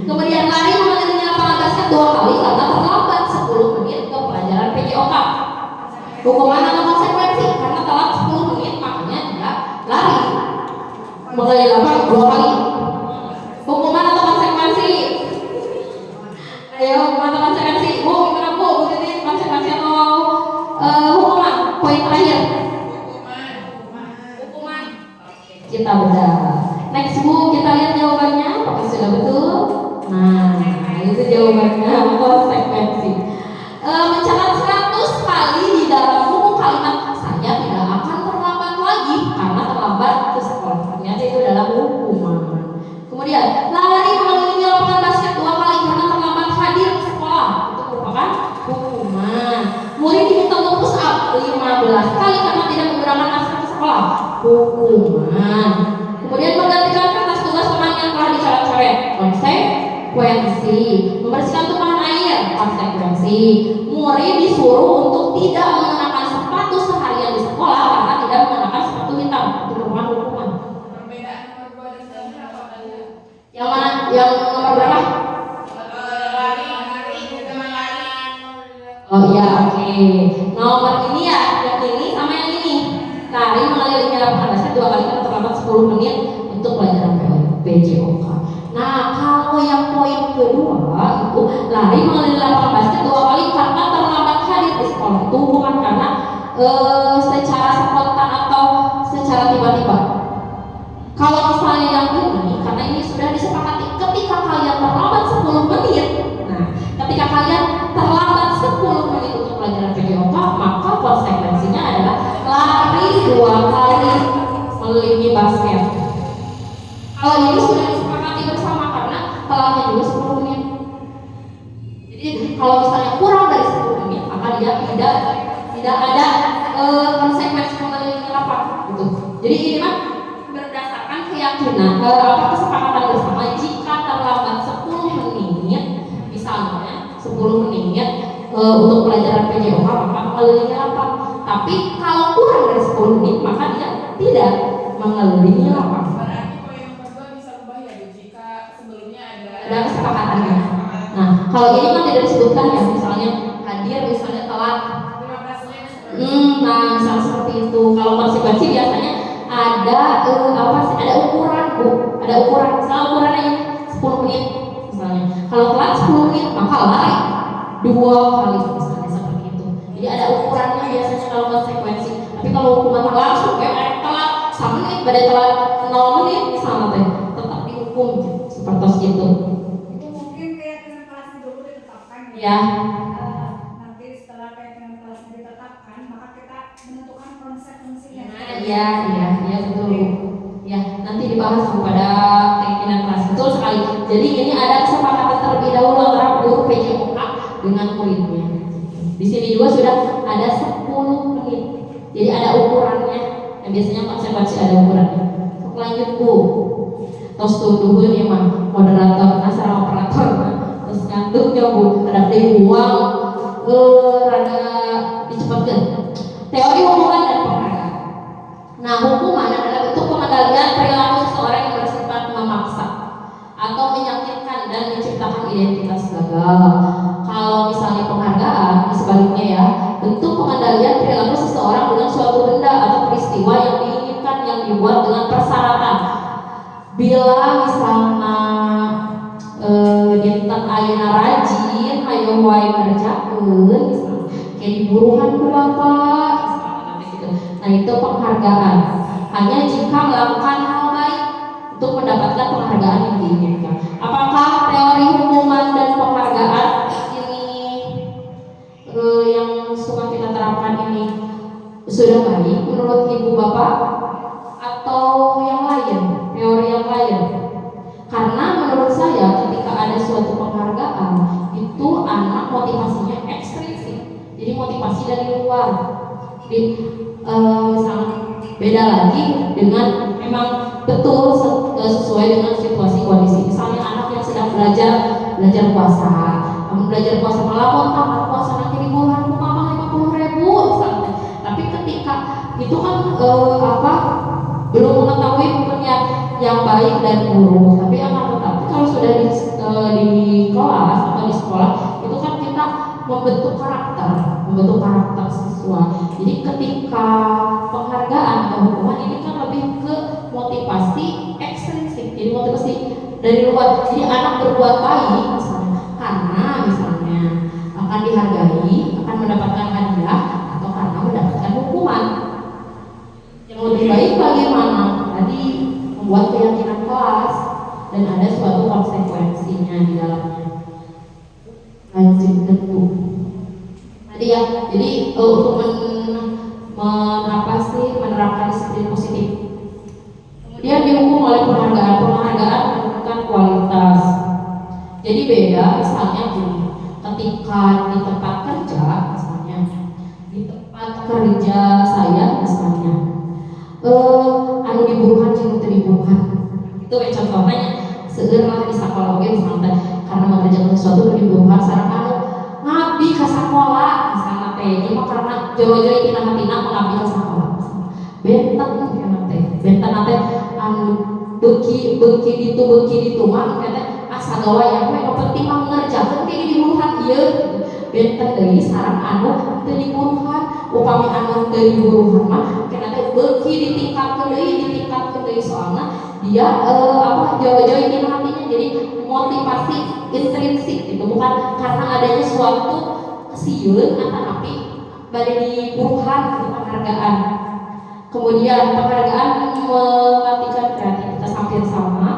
Kemudian lari mengelilingi lapangan basket 2 kali karena terlambat 10 menit ke pelajaran PJOK. Hukuman atau konsekuensi? Karena telat 10 menit makanya dia lari mengelilingi lapangan 2 kali. Hukuman atau konsekuensi? Ayo, hukuman atau konsekuensi? Bu, gimana Bu? Bu Titin, konsekuensi atau hukuman? Poin terakhir. Hukuman. Kita bedah. Next Bu, kita lihat jawabannya. Apakah sudah betul? Nah, itu jawabannya. Konsekuensi. Mencatat 100 kali di dalam buku kalimat saya tidak akan terlambat lagi karena terlambat ke sekolah. Ternyata itu adalah hukuman. Kemudian lari mengelilingi lapangan basket 2 kali karena terlambat hadir ke sekolah. Itu merupakan hukuman. Murid diminta untuk push up 15 kali karena tidak menggunakan masker ke sekolah. Hukuman. Kemudian menggantikan kertas tugas teman yang telah dicoret-coret. Konsekuensi. Membersihkan tumpahan air. Konsekuensi. Murid disuruh untuk tidak mengenakan sepatu seharian di sekolah karena tidak mengenakan sepatu hitam. Itu merupakan hukuman. Perbedaan nomor 2 dan 3 apa tadi? Yang mana? Yang nomor berapa? Oh iya, oke. Nomor ini ya, yang ini sama yang ini. Lari mengelilingi lapangan basket 2 kali karena terlambat 10 menit untuk pelajaran PJOK. Nah, kalau yang poin kedua itu lari mengelilingi lapangan basket 2 kali karena terlambat hadir di sekolah. Itu bukan karena secara spontan atau secara tiba-tiba. Kalau misalnya yang ini, karena ini sudah disepakati ketika kalian terlambat 10 menit. Nah, ketika kalian terlambat 10 menit untuk pelajaran PJOK, maka konsekuensinya adalah lari 2 kali mengelilingi basket. Kalau ini sudah disepakati bersama karena telatnya juga 10 menit. Jadi kalau misalnya kurang dari 10 menit, maka dia tidak ada konsekuensi mengelilingi lapangan gitu. Jadi ini mah berdasarkan keyakinan kesepakatan bersama. Jika terlambat 10 menit, misalnya 10 menit untuk pelajaran PJOK, maka mengelilingi lapangan. Tapi kalau kurang dari 10 menit, maka dia tidak mengelilingi lapangan. Berarti poin nomor 2 bisa berubah ya jika sebelumnya ada kesepakatannya. Nah, kalau ini kan tidak disebutkan ya, misalnya hadir, misalnya telat. 15 menit. Nah, misalnya seperti itu. Kalau konsekuensi biasanya ada ada ukuran Bu, ada ukuran. Misalnya ukurannya 10 menit misalnya. Kalau telat 10 menit, maka lari 2 kali misalnya seperti itu. Jadi ada ukurannya biasanya kalau konsekuensi. Tapi kalau hukuman langsung kayak telat 1 menit, badai telat 0 menit misalnya tetap dihukum seperti itu. Itu mungkin keyakinan kelasnya dulu ditetapkan Ya. Nanti setelah keyakinan kelasnya ditetapkan, maka kita menentukan konsekuensinya. Iya betul. Ya, nanti dibahas pada keyakinan kelas. Betul sekali. Jadi ini ada kesepakatan terlebih dahulu antara guru PJOK dengan muridnya. Di sini juga sudah ada 10 menit. Jadi ada ukurannya. Yang biasanya konsekuensi ada ukurannya. Lanjut Bu. tos tuduhun ya mah moderator sareng operator terus ngantuk ya Bu ada uang rada dicepatkan teori hubungan dan penghargaan. Nah, hukuman adalah bentuk pengendalian perilaku seseorang yang bersifat memaksa atau menyakitkan dan menciptakan identitas gagal. Kalau misalnya penghargaan, sebaliknya ya, bentuk pengendalian perilaku seseorang dengan suatu benda atau peristiwa yang diinginkan yang dibuat dengan persyaratan. Bila misalnya dinten ayeuna rajin, hayu wae ngerjakeun, misalnya kayak diburuhan ku bapak, nah itu penghargaan. Hanya jika melakukan hal baik untuk mendapatkan penghargaan yang diinginkan. Apakah teori hukuman dan penghargaan ini yang suka kita terapkan ini sudah baik menurut ibu bapak atau yang lain, teori yang lain? Karena menurut saya ketika ada suatu penghargaan itu anak motivasinya ekstrinsik, jadi motivasi dari luar. Jadi misalnya beda lagi dengan memang betul sesuai dengan situasi kondisi. Misalnya anak yang sedang belajar puasa, belajar puasa melawan puasa nanti diburuhan ku mama 50.000 misalnya. Tapi ketika itu kan belum mengetahui hukumnya yang baik dan buruk. Tapi akan tetapi kalau sudah di kelas atau di sekolah itu kan kita membentuk karakter siswa. Jadi ketika penghargaan atau hukuman ini kan lebih ke motivasi ekstrinsik, jadi motivasi dari luar. Jadi anak berbuat baik misalnya karena misalnya akan dihargai, akan mendapatkan hadiah, atau karena mendapatkan hukuman. Yang lebih baik bagaimana? Tadi membuat keyakinan kelas dan ada suatu konsekuensinya di dalamnya. Lanjut tentu. Tadi ya, jadi untuk menerapkan disiplin positif. Kemudian dihukum oleh penghargaan menentukan kualitas. Jadi beda, misalnya gini, ketika di tempat kerja, misalnya di tempat kerja saya misalnya, anu diburuhan jeung teu diburuhan. Itu contohnya seueur lah di sakola oge misalnya karena mengerjakan sesuatu teu diburuhan sareng anu ngabdi ka sakola misalnya teh. Jadi mah karena jowo-jowo tina hatina mengabdi ka sakola. Benten teh anu beuki ditu mah kata asa gawaya we nu penting mah ngerjakeun teh diburuhan ieu. Benten deui sareng anu teu diburuhan. Upami anu teu diburuhan mah kana teh beuki ditingkatkeun deui soalna dia jowo-jowo tina hatinya. Jadi motivasi intrinsik gitu, bukan karena adanya suatu kesieun atanapi bade diburuhan gitu penghargaan. Kemudian penghargaan mematikan kreativitas hampir sama.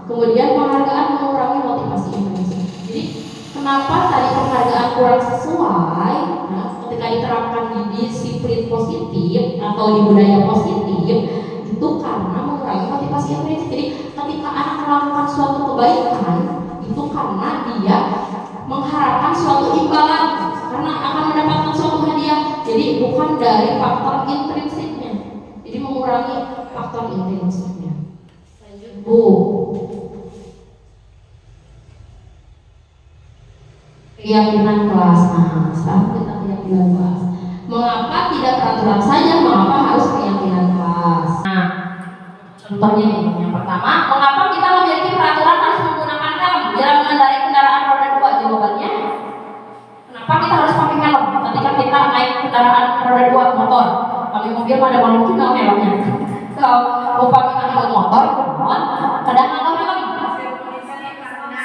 Kemudian penghargaan mengurangi motivasi intrinsik. Jadi kenapa tadi penghargaan kurang sesuai? Nah, ketika diterapkan di disiplin positif atau di budaya positif itu karena mengurangi motivasi intrinsik. Jadi ketika anak melakukan suatu kebaikan itu karena dia mengharapkan suatu imbalan karena akan mendapatkan suatu hadiah. Jadi bukan dari faktor intrinsiknya. Jadi mengurangi faktor intrinsiknya. Lanjut Bu. Keyakinan kelas. Nah, sekarang kita keyakinan kelas. Mengapa tidak peraturan saja? Mengapa harus keyakinan kelas? Nah, contohnya ini. Yang pertama, mengapa kita memiliki peraturan harus menggunakan helm dalam mengendarai kendaraan roda 2? Jawabannya, kenapa kita harus pakai helm ketika kita naik kendaraan roda 2 motor? Kami mobil ada malu juga helmnya. So, upami naik motor, kadang nggak helm.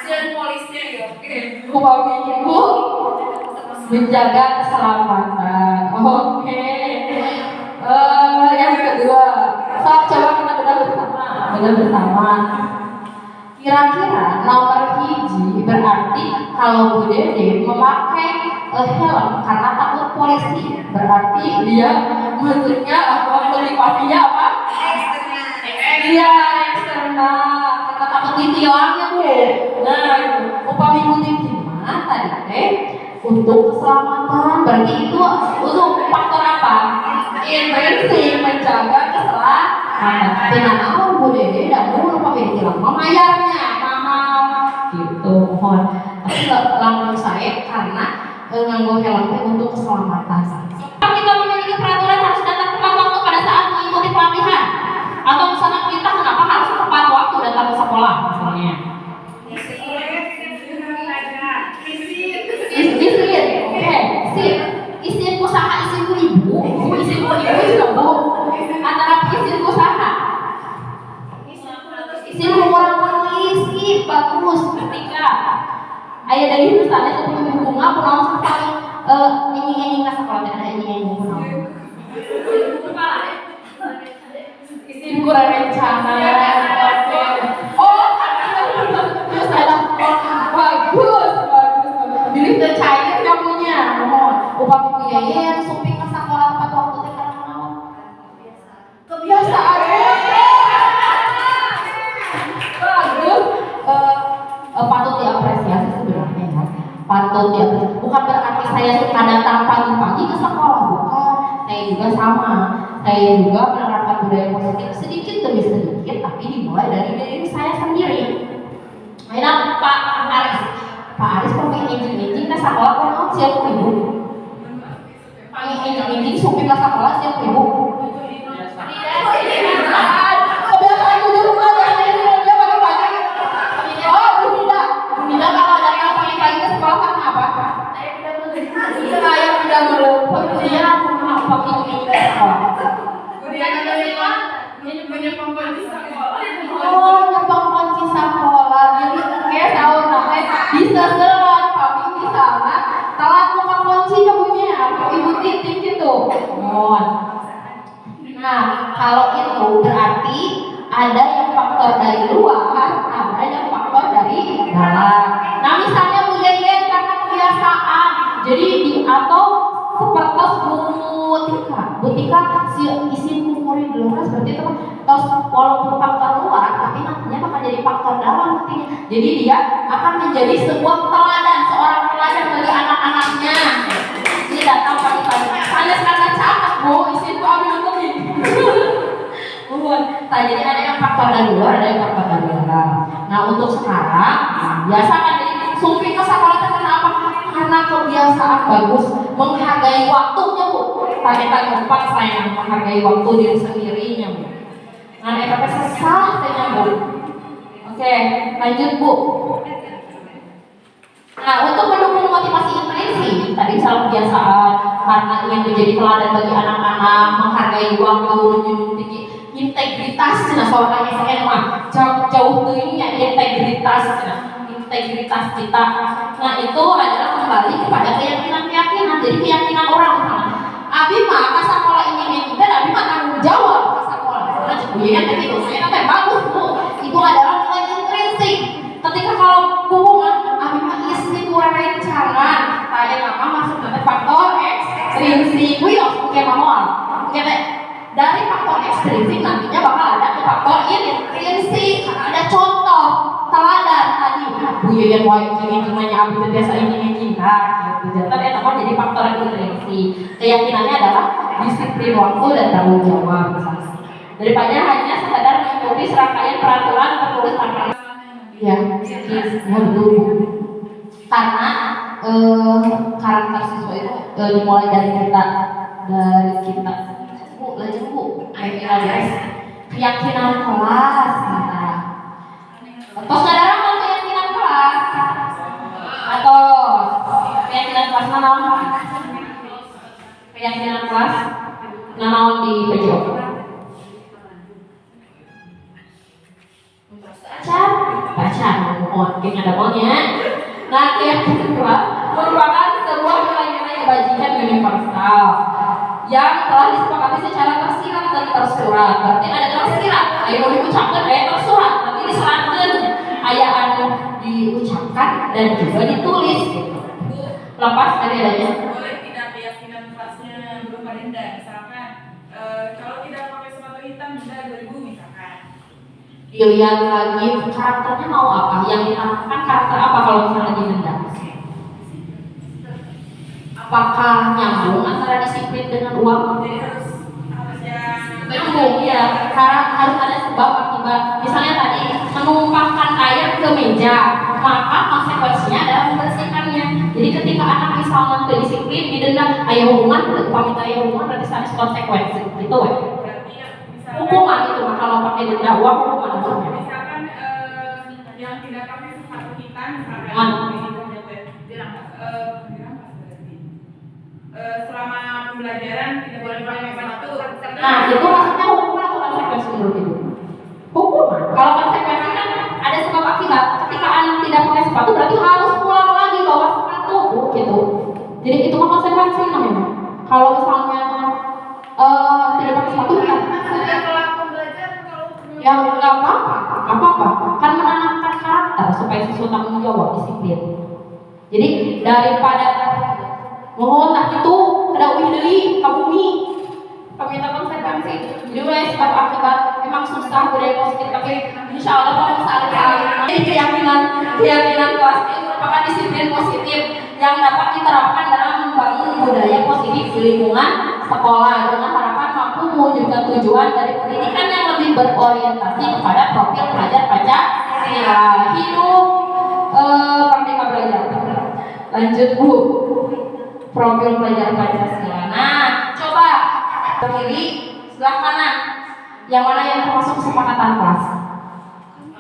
Polisnya ya. Upami ibu menjaga keselamatan. Oke. Yang kedua, coba kita bedah bersama. Kira-kira nomor hiji berarti kalau Bu Dede memakai helm karena takut polisi, berarti dia maksudnya motivasinya apa? Iya, eksternal. Karena takut ditilannya Bu. Nah, upami motif gimana tadi untuk keselamatan, berarti itu untuk faktor apa? Intrinsik, menjaga keselamatan. Dengan naon Bu Dede dan Bu pemilik bilang memayarnya mahal gitu mohon. Tapi lamun saya karena nganggo helm untuk keselamatan. Kita memiliki peraturan harus datang tepat waktu pada saat mengikuti pelatihan. Atau misalnya kita kenapa harus tepat waktu datang ke sekolah misalnya. Isin, oke, sip. Isin usaha isin ibu, isin juga Bu. Antara isin usaha. Isin orang polisi bagus ketika ayah dari misalnya seperti bunga pulang sekali ini nggak sekolah tidak ada ini pulang. Isin kurang rencana. Oh, terus ada bagus. Jadi tercair kamunya, mohon. Upah punya yang suping ke sekolah tepat waktu teh karena naon? Kebiasaan. Bagus. Patut diapresiasi sebenarnya ya. Patut diapresiasi. Bukan berarti saya suka datang pagi-pagi ke sekolah, bukan. Saya juga sama. Saya juga menerapkan budaya positif sedikit demi sedikit, tapi dimulai dari diri saya sendiri. Enak Pak Aris pengen izin ke sekolah kan siap ibu. Pengen izin supir ke sekolah siap ibu. Kebiasaan jujur rumah biasanya dia pakai. Oh Bunda kalau ada yang pagi ke sekolah kan apa? Saya udah melupa. Dia aku mau pakai ini ke sekolah. Menyepong kunci sekolah. Oh, nyepong kunci sekolah. Jadi kayak tahun namanya bisa selat, tapi di sana telat buka kuncinya punya ibu titik gitu. Mohon. Nah, kalau itu berarti ada yang faktor dari luar, ada yang faktor dari dalam. Nah, misalnya Bu Yeye karena kebiasaan, jadi atau seperti Bu Tika si isi murid dulu seperti itu tos walaupun faktor luar tapi nantinya bakal jadi faktor dalam nantinya. Jadi dia akan menjadi sebuah teladan, seorang teladan bagi anak-anaknya. Dia datang pagi-pagi. Hanya karena cakep Bu, isi itu ambil nontonin. Nah, jadi ada yang faktor dari luar, ada yang faktor dari dalam. Nah, untuk sekarang biasa kan jadi sumping ke sekolah karena apa? Karena kebiasaan bagus menghargai waktunya Bu. Tanya lupa saya menghargai waktu diri sendirinya Bu. Nah, EPP sesah saya Bu. Oke, lanjut Bu. Nah, untuk mendukung motivasi intrinsik, tadi salah kebiasaan karena ingin menjadi teladan bagi anak-anak, menghargai waktu, menjunjung tinggi integritas. Nah, soalnya saya mah jauh tingginya integritas kita. Nah, itu adalah kembali kepada keyakinan. Jadi keyakinan orang misalnya. Abi mah ke sekolah ini dan Abi mah tanggung jawab ke sekolah. Karena cepunya begitu. Saya nanti bagus Bu. Itu adalah nilai intrinsik. Ketika kalau hubungan Abi mah istri kurang rencana, saya mama masuk nanti faktor ekstrinsik. Oke manual. Oke dari faktor ekstrinsik nantinya bakal ada ke faktor intrinsik. Ada contoh teladan tadi. Bu Yaya ini cumanya Abi biasa ini kita. Tapi apa jadi faktor intrinsik. Keyakinannya adalah disiplin waktu dan tanggung jawab. Daripada hanya sekedar mengikuti serangkaian peraturan tertulis tanpa ya betul. Karena karakter siswa itu dimulai dari kita Bu, lanjut Bu. Keyakinan kelas kita. Terus saudara mau keyakinan kelas atau keyakinan kelas naon? Keyakinan kelas naon di PJO? Baca, mungkin ada maunya. Nah, keyakinan kelas merupakan sebuah nilai-nilai kebajikan universal yang telah disepakati secara tersirat dan tersurat. Berarti ada tersirat, ayo diucapkan, tersurat, nanti diserahkan, ayah anu diucapkan dan juga ditulis. Gitu. Lepas dari adanya. Boleh tidak keyakinan kelasnya belum ada, misalkan kalau tidak pakai sepatu hitam denda 2.000 misalkan. Dilihat lagi karakternya mau apa, yang ditanamkan karakter apa kalau misalnya didenda. Apakah nyambung antara disiplin dengan uang? Jadi harus yang Nyambung nyambung ya, karena harus ada sebab akibat. Misalnya tadi menumpahkan air ke meja, maka konsekuensinya adalah membersihkannya. Jadi ketika anak misalnya kedisiplin didenda, ayo hukuman, minta ayo hukuman berarti harus konsekuensi, gitu ya. Hukuman itu kalau pakai denda uang hukuman maksudnya. Misalkan yang tidak pakai sepatu hitam, misalkan selama pembelajaran tidak boleh pakai sepatu. Nah itu maksudnya hukuman atau konsekuensi menurut ibu? Hukuman. Kalau konsekuensi kan ada sebab akibat. Ketika anak tidak pakai sepatu berarti harus pulang lagi bawa sepatu, gitu. Jadi itu kan konsekuensi namanya. Kalau misalnya tidak pakai sepatu kan? Ya nggak apa-apa. Kan menanamkan karakter supaya siswa tanggung jawab, disiplin. Jadi daripada mohon tak itu ada deui ka bumi, kami minta konsekuensi. Jadi mulai sebab akibat memang susah budaya positif, tapi insya Allah kalau misalnya ini keyakinan kelas ini merupakan disiplin positif yang dapat diterapkan dalam membangun budaya positif di lingkungan sekolah dengan harapan mampu mewujudkan tujuan dari pendidikan yang lebih berorientasi kepada profil pelajar Pancasila. Hidup Merdeka Belajar. Lanjut Bu, profil pelajar Pancasila. Nah, coba kiri, sebelah kanan. Yang mana yang termasuk kesepakatan kelas?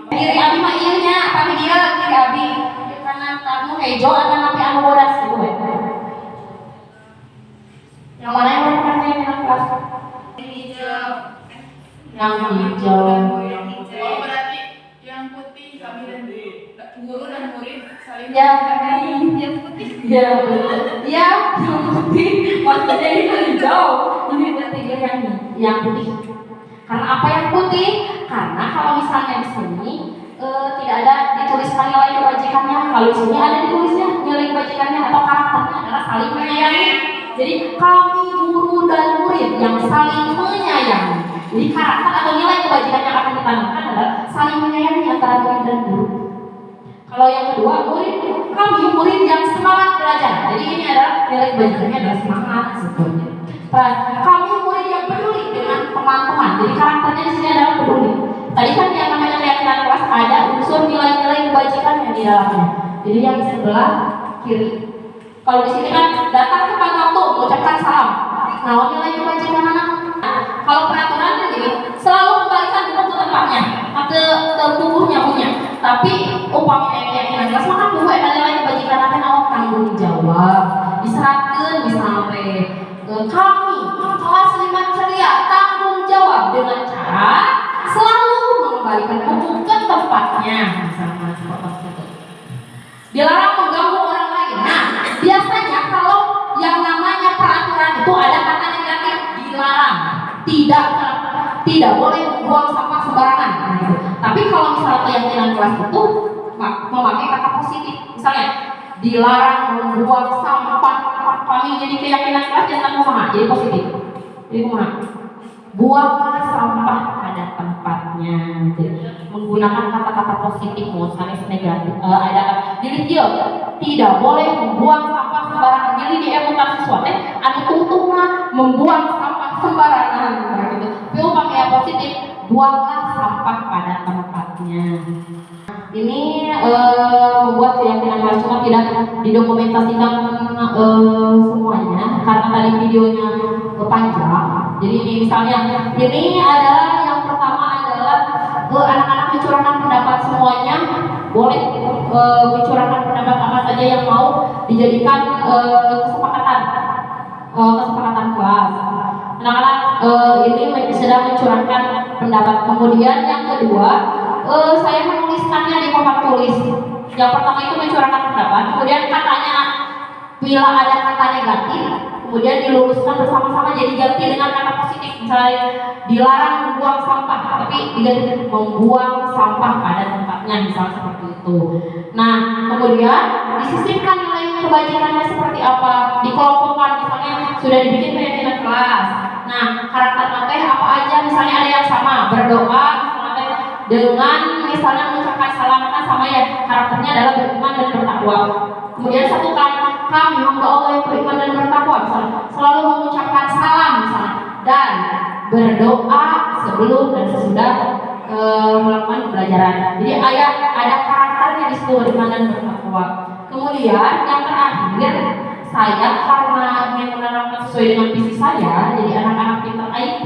Kiri Abi mah ieunya, apa dia kiri Abi? Kanan kamu hejo atau napi anu bodas gitu we. Yang mana yang merupakan keyakinan kelas? Yang hijau. Oh, berarti yang putih kami dan guru dan murid saling yang putih. Ya, betul. Ya, yang putih. Maksudnya ini hijau. Ini berarti dia yang putih. Karena apa yang putih? Karena kalau misalnya di sini tidak ada dituliskan nilai kebajikannya. Kalau di sini ada ditulisnya nilai kebajikannya atau karakternya adalah saling menyayangi. Jadi kami guru dan murid yang saling menyayangi. Jadi karakter atau nilai kebajikan yang akan ditanamkan adalah saling menyayangi antara murid dan guru. Kalau yang kedua, kami murid yang semangat belajar. Jadi ini adalah nilai kebajikannya adalah semangat sebetulnya. Kami murid yang peduli dengan teman-teman. Jadi karakternya di sini adalah peduli. Tadi kan yang namanya keyakinan kelas ada unsur nilai-nilai kebajikan yang di dalamnya. Jadi yang di sebelah kiri. Kalau di sini kan datang tepat waktu mengucapkan salam. Nah, nilai kebajikan anak. Kalau peraturan kan gini, selalu kembalikan buku ke tempatnya, ke tubuhnya punya. Tapi umpamanya keyakinan kelas maka buku ada nilai kebajikan anak awak tanggung jawab. Diserahkan misalnya kami kelas 5 ceria tanggung jawab dengan cara selalu mengembalikan buku ke tempatnya, misalnya seperti itu. Dilarang mengganggu orang lain. Nah, biasanya kalau yang namanya peraturan itu ada kata negatif, dilarang, tidak boleh membuang sampah sembarangan. Gitu. Tapi kalau misalnya keyakinan kelas itu memakai kata positif, misalnya dilarang membuang sampah, kami jadi keyakinan kelas jangan kumaha, jadi positif. Jadi kumaha? Buanglah sampah pada tempatnya. Jadi menggunakan kata-kata positif, misalnya negatif. Ada jadi dia tidak boleh membuang sampah sembarangan. Jadi di emutan siswa anu tungtungna membuang sampah sembarangan. Gitu. Tapi pakai yang positif, buanglah sampah pada tempatnya. Ini membuat keyakinan kelas cuma tidak didokumentasikan semuanya karena tadi videonya panjang. Jadi ini misalnya ini adalah yang pertama adalah anak-anak mencurahkan pendapat semuanya boleh mencurahkan pendapat apa saja yang mau dijadikan kesepakatan kelas. Anak-anak ini sedang mencurahkan pendapat. Kemudian yang kedua saya menuliskannya di papan tulis. Yang pertama itu mencurahkan pendapat. Kemudian katanya bila ada kata negatif, kemudian diluruskan bersama-sama jadi ganti dengan kata positif. Misalnya dilarang membuang sampah, tapi diganti membuang sampah pada tempatnya, misalnya seperti itu. Nah, kemudian disisipkan nilai kebajikannya seperti apa, dikelompokkan. Misalnya sudah dibikin keyakinan kelas. Nah, karakter materi apa aja? Misalnya ada yang sama berdoa, dengan misalnya mengucapkan salam, kan sama ya, karakternya adalah beriman dan bertakwa. Kemudian satukan kami hamba Allah yang beriman dan bertakwa, misalnya selalu mengucapkan salam misalnya, dan berdoa sebelum dan sesudah melakukan pembelajaran. Jadi ada karakternya di situ beriman dan bertakwa. Kemudian yang terakhir, saya karena ingin menerapkan sesuai dengan visi saya, jadi anak-anak pintar IT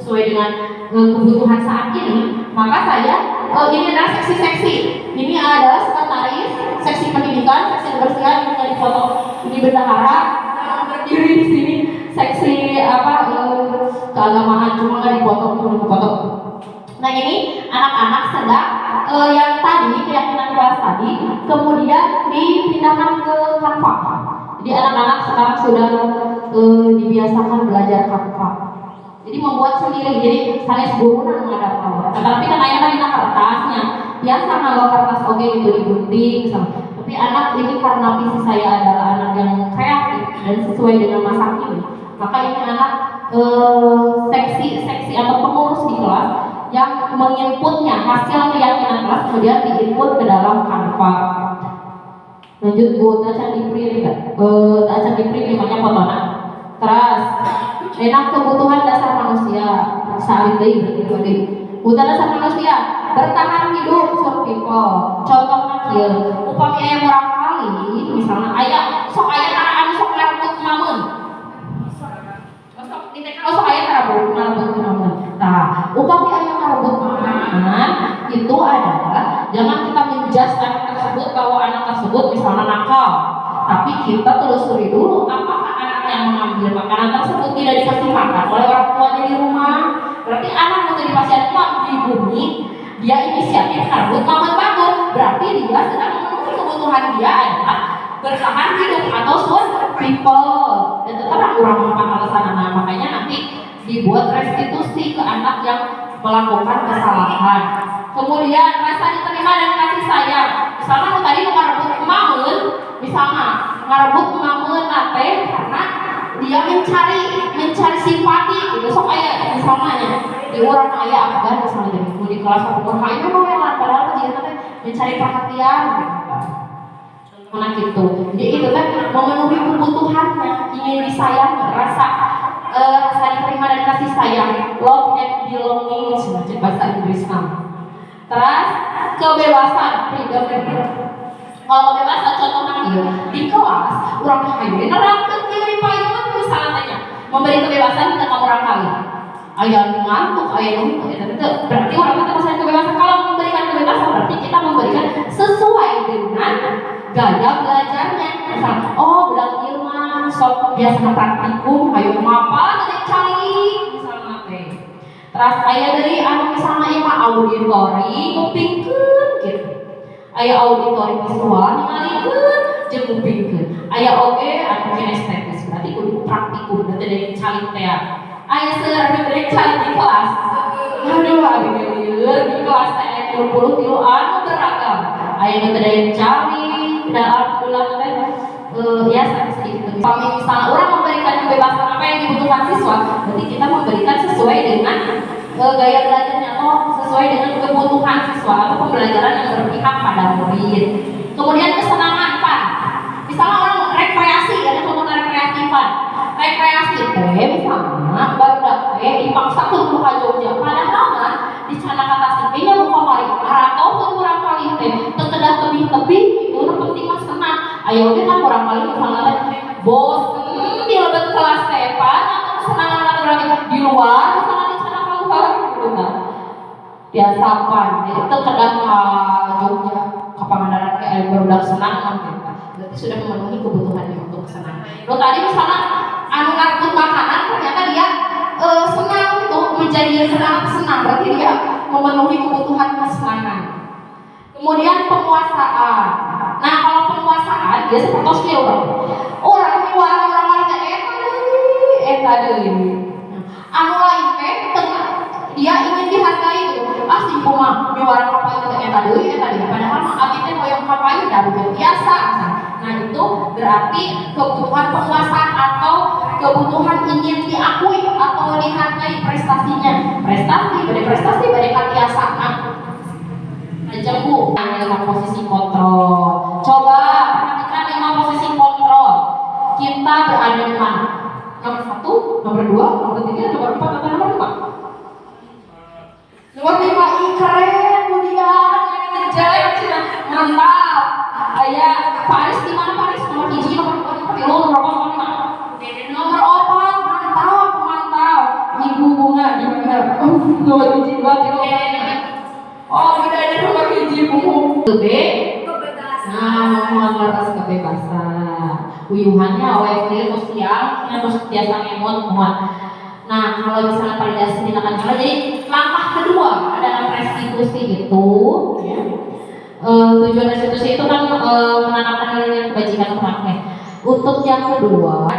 sesuai dengan kebutuhan saat ini, maka saya ini adalah seksi-seksi. Ini adalah sekretaris, seksi pendidikan, seksi kebersihan, ini di foto, ini bendahara berdiri di sini, seksi keagamaan, cuma nggak dipoto. Nah ini anak-anak sedang yang tadi keyakinan kelas tadi kemudian dipindahkan ke Canva. Jadi anak-anak sekarang sudah dibiasakan belajar Canva. Jadi membuat sendiri, jadi sanes gurunan mengadap. Tapi kan ayah tadi kertasnya, biasa kalau kertas oke itu digunting misalnya. Tapi anak ini karena visi saya adalah anak yang kreatif dan sesuai dengan masa kini, maka ini anak seksi atau pengurus di kelas yang menginputnya hasil keyakinan kelas kemudian diinput ke dalam Canva. Lanjut Bu, tacan di print enggak? Tacan di print namanya fotona. Terus enak kebutuhan dasar manusia saat ini kebutuhan dasar manusia bertahan hidup survival. Contohnya kieu, upami aya murang kali misalnya aya sok aya anu sok ngarbut mamun. Sok di TK sok aya ngarbut mamun. Nah, upami aya ngarbut mamun itu adalah jangan kita menjudge anak tersebut bahwa anak tersebut misalnya nakal, tapi kita telusuri dulu apakah anak yang mengambil makanan tersebut tidak dikasih makan oleh orang tuanya di rumah. Berarti anak menjadi pasien di bumi, dia inisiatif ngarbut mamun bangun, berarti dia sedang memenuhi kebutuhan dia adalah bertahan hidup atau survival dan tetap kurang makan alasan anak. Makanya nanti dibuat restitusi ke anak yang melakukan kesalahan. Kemudian rasa diterima dan kasih sayang. Misalnya tadi ngarebut mamun, misalnya ngarebut mamun nate karena dia mencari simpati gitu. Sok aya misalnya di urang aya afgan misalnya di kelas umur hayu memang yang padahal dia teh mencari perhatian gitu. Contohnya gitu. Jadi itu kan memenuhi kebutuhannya, ingin disayang, rasa diterima dan kasih sayang, love and belonging semacam bahasa Inggris nama. Terus kebebasan, freedom. Kalau kebebasan contohnya di kelas urang hayu nerangkeun teori payungan misalnya tanya memberi kebebasan kita orang kali. Aya ngantuk, aya nunggu, berarti orang kita masih kebebasan. Kalau memberikan kebebasan berarti kita memberikan sesuai dengan gaya belajarnya. Misal, budak ilmu sok biasa praktikum, ayo mapa dari cari misalnya teh. Terus aya dari misalnya ieu mah auditori ngupingkeun gitu. Aya auditori visual ningalikeun jeung ngupingkeun. Aya oge kinestetis berarti kudu praktikum berarti dari cari teh. Aya seueur dari cari di kelas. Aduh, lieur di kelas teh 30 beragam. Aya nu teh cari dalam bulan teh ya sedikit. Kalau misalnya orang memberikan kebebasan apa yang dibutuhkan siswa, berarti kita memberikan sesuai dengan gaya belajarnya atau sesuai dengan kebutuhan siswa atau pembelajaran yang berpihak pada murid. Kemudian kesenangan Pak. Misalnya orang rekreasi, ada contoh rekreasi Pak. Rekreasi misalnya baru dipaksa ke Jogja. Padahal mah di sana kata sipenya mau kamari atau kurang kali terkedah tebih-tebih itu penting mah senang. Ayo kan kurang kali misalnya bosen di lebat kelas Pak atau kesenangan atau berarti di luar misalnya di sana keluar gitu kan. Biasakan jadi terkedah ke Jogja ke Pangandaran ke barudak senang gitu. Berarti sudah memenuhi kebutuhannya untuk kesenangan. Lo tadi misalnya ngarbut makanan ternyata dia senang itu menjadi senang berarti dia memenuhi kebutuhan kesenangan. Kemudian penguasaan. Nah kalau penguasaan dia seperti orang luar orang tadi anu lain dia ingin dihargai itu si puma miwara kapayu tadi padahal abdi teh hoyong kapayu dari biasa. Nah itu berarti kebutuhan penguasaan atau kebutuhan ingin diakui atau dihargai prestasinya. Prestasi pada kebiasaan. Aja Bu, dengan posisi kontrol. Coba perhatikan 5 posisi kontrol. Kita berada di mana? Nomor 1, nomor 2, nomor 3, nomor 4 atau nomor 5? Nomor 5, ih keren, kemudian ngejar, mantap. Ayah, Paris di mana Paris? Nomor 1, nomor 2, nomor 3, nomor 4, mantap. Ibu Bunga di mana? Nomor 1, 2, 3. Oh, beda ada nomor 1 Bu. B. Nah, mengatas kebebasan. Uyuhannya awalnya terus siang, terus biasa ngemot muat. Nah, kalau misalnya validasi tindakan salah, jadi langkah kedua adalah restitusi itu. Ya. Tujuan restitusi itu kan menanamkan nilai kebajikan pemakai. Untuk yang kedua,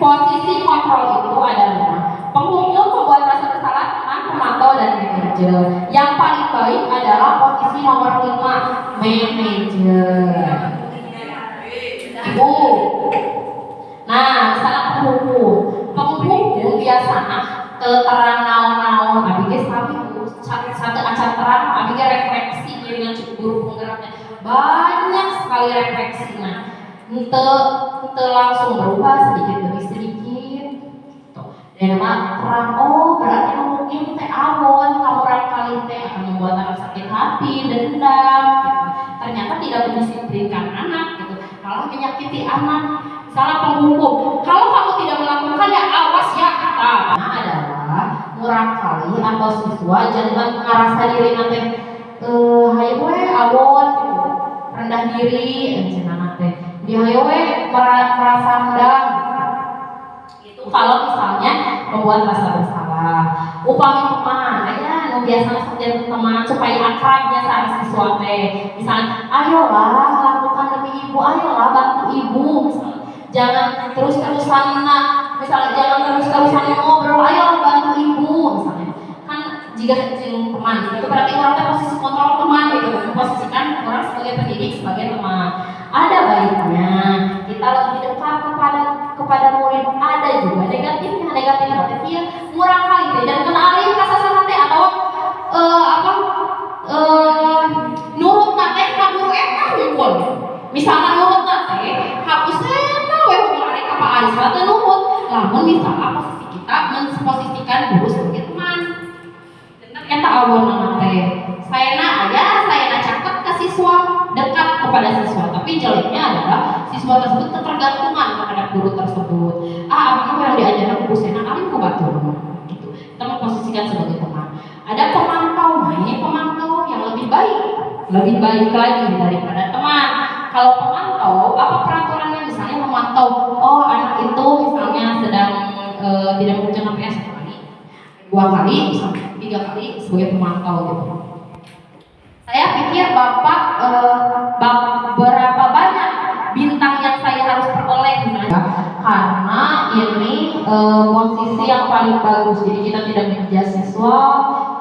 posisi kontrol itu adalah penghukum, pembuat rasa bersalah, teman, pemantau, dan manajer. Yang paling baik adalah posisi nomor 5, manajer. Ibu. Nah, misalnya penghukum biasanya terang naon-naon, abis satu acara terang, abis refleksi dengan cukup guru penggeraknya banyak sekali refleksinya. Ente langsung berubah sedikit demi sedikit. Dan terang, oh berarti mungkin teh awon kamu kali teh akan membuat anak sakit hati, dendam. Gitu. Ternyata tidak mendisiplinkan anak, gitu. Malah menyakiti anak. Salah penghukum. Kalau kamu tidak melakukan ya awas ya kata. Nah adalah murakali atau siswa jangan ngerasa diri nanti hayo we awon gitu. Rendah diri cenah teh. Di hayo we merasa rendah. Itu kalau misalnya membuat rasa bersalah. Upami teman, ya biasanya seperti teman supaya akrabnya sama siswa teh. Misalnya, ayolah lakukan demi ibu, ayolah bantu ibu misalnya. Jangan terus-terusan misalnya jangan terus-terusan ngobrol, ayo bantu ibu misalnya. Kan jika teman itu berarti orang posisi kontrol teman gitu, memposisikan orang sebagai pendidik, sebagai teman. Ada baiknya kita lebih dekat kepada murid, ada juga negatifnya murah kali dan kenalin kasar nanti atau nurut nate ka guru eta ngumpul. Misalnya nurut nate hapusnya Pak Aris atau nurut, namun misalnya posisi kita memposisikan guru sebagai teman. Dan ternyata awal nama saya cakap ke siswa, dekat kepada siswa, tapi jeleknya adalah siswa tersebut ketergantungan terhadap guru tersebut. Apa yang diajarkan guru saya, kami ke batu, gitu. Kita memposisikan sebagai teman. Ada pemantau, ini pemantau yang lebih baik lagi daripada teman. Kalau pemantau, apa peraturannya? Misalnya memantau, oh anak itu misalnya sedang tidak mengerjakan PS 1 kali, 2 kali, misalnya 3 kali sebagai pemantau gitu. Saya pikir Bapak berapa banyak bintang yang saya harus peroleh misalnya, karena ini posisi yang paling bagus. Jadi kita tidak mengejar siswa,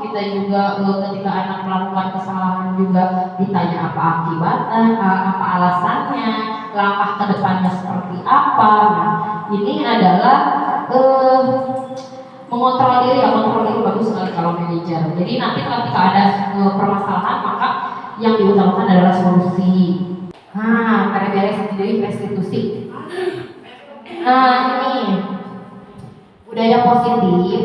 kita juga ketika anak melakukan kesalahan juga ditanya apa akibatnya, apa alasannya, langkah ke depannya seperti apa. Nah, ini adalah mengontrol diri, kontrol diri bagus sekali kalau manajer. Jadi nanti ketika ada permasalahan maka yang diutamakan adalah solusi. Nah, beres jadi restitusi. Nah, ini budaya positif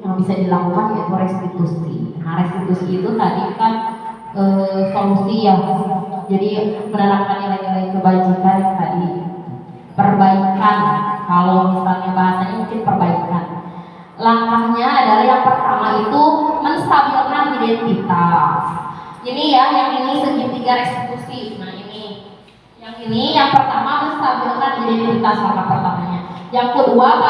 yang bisa dilakukan yaitu restitusi. Nah, restitusi itu tadi kan solusi ya. Jadi menerapkan nilai-nilai kebajikan yang tadi, perbaikan. Kalau misalnya bahasanya mungkin perbaikan. Langkahnya adalah yang pertama itu menstabilkan identitas. Ini ya, yang ini segitiga restitusi. Nah yang pertama menstabilkan identitas langkah pertamanya. Yang kedua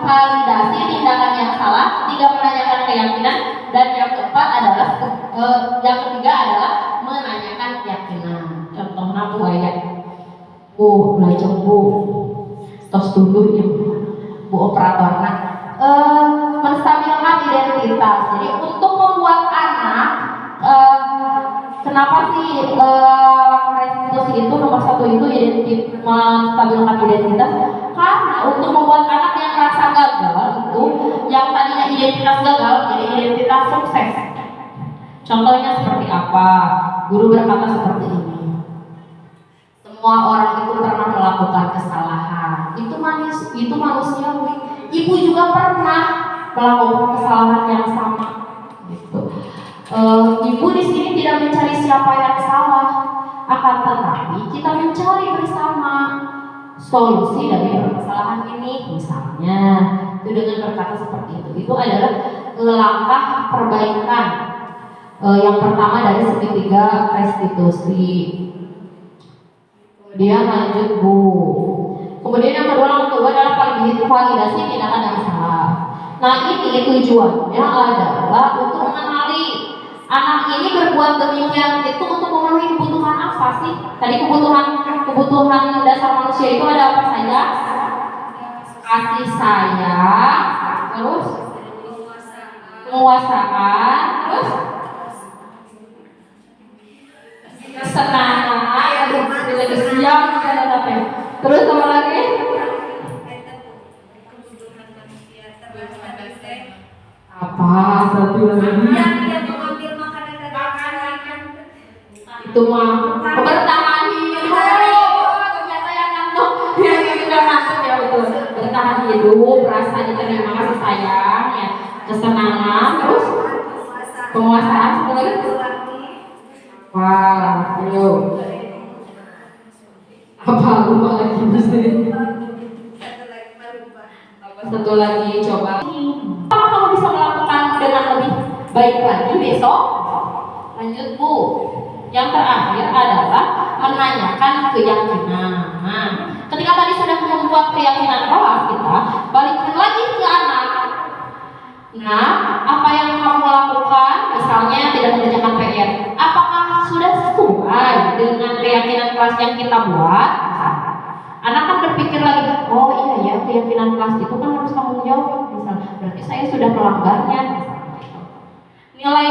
validasi tindakan yang salah. Ketiga menanyakan keyakinan. Dan yang keempat adalah yang ketiga adalah menanyakan keyakinan. Contohnya bu ayat, bu belajar bu, tos dulu ya bu operatornya. Menstabilkan identitas. Jadi untuk membuat anak, kenapa sih restitusi itu nomor 1 itu menstabilkan identitas? Karena untuk membuat anak yang merasa gagal itu, yang tadinya identitas gagal jadi identitas sukses. Contohnya seperti apa? Guru berkata seperti ini. Semua orang itu pernah melakukan kesalahan. Itu manusiawi. Ibu juga pernah melakukan kesalahan yang sama. Gitu. Ibu di sini tidak mencari siapa yang salah, akan tetapi kita mencari bersama solusi dari permasalahan ini. Misalnya, itu dengan berkata seperti itu adalah langkah perbaikan. Yang pertama dari segitiga restitusi. Kemudian lanjut Bu. Kemudian yang kedua adalah validasi tindakan yang salah. Nah ini tujuannya adalah untuk mengenali anak ini berbuat demikian itu untuk memenuhi kebutuhan apa sih? Tadi kebutuhan dasar manusia itu ada apa saja? Kasih sayang, terus penguasaan, terus kesenangan, terus apa lagi? Apa satu lagi? Yang mengambil makanan dari makanan Itu mah bertahan hidup. Ternyata yang ngantuk, yang sudah masuk ya betul. Bertahan hidup, rasa diterima kasih sayang, ya kesenangan, terus penguasaan, satu lagi. Wah, ayo. Apa lupa lagi mesti? Satu lagi coba. Apa kamu bisa melakukan dengan lebih baik lagi besok? Lanjut Bu. Yang terakhir adalah menanyakan keyakinan. Nah, ketika tadi sudah membuat keyakinan kelas kita, balikin lagi ke anak. Nah, apa yang kamu lakukan? Misalnya tidak mengerjakan PR. Apakah sudah sesuai dengan keyakinan kelas yang kita buat? Anak kan berpikir lagi, oh iya ya keyakinan kelas itu kan harus tanggung jawab. Misalnya, berarti saya sudah melanggarnya. Nilai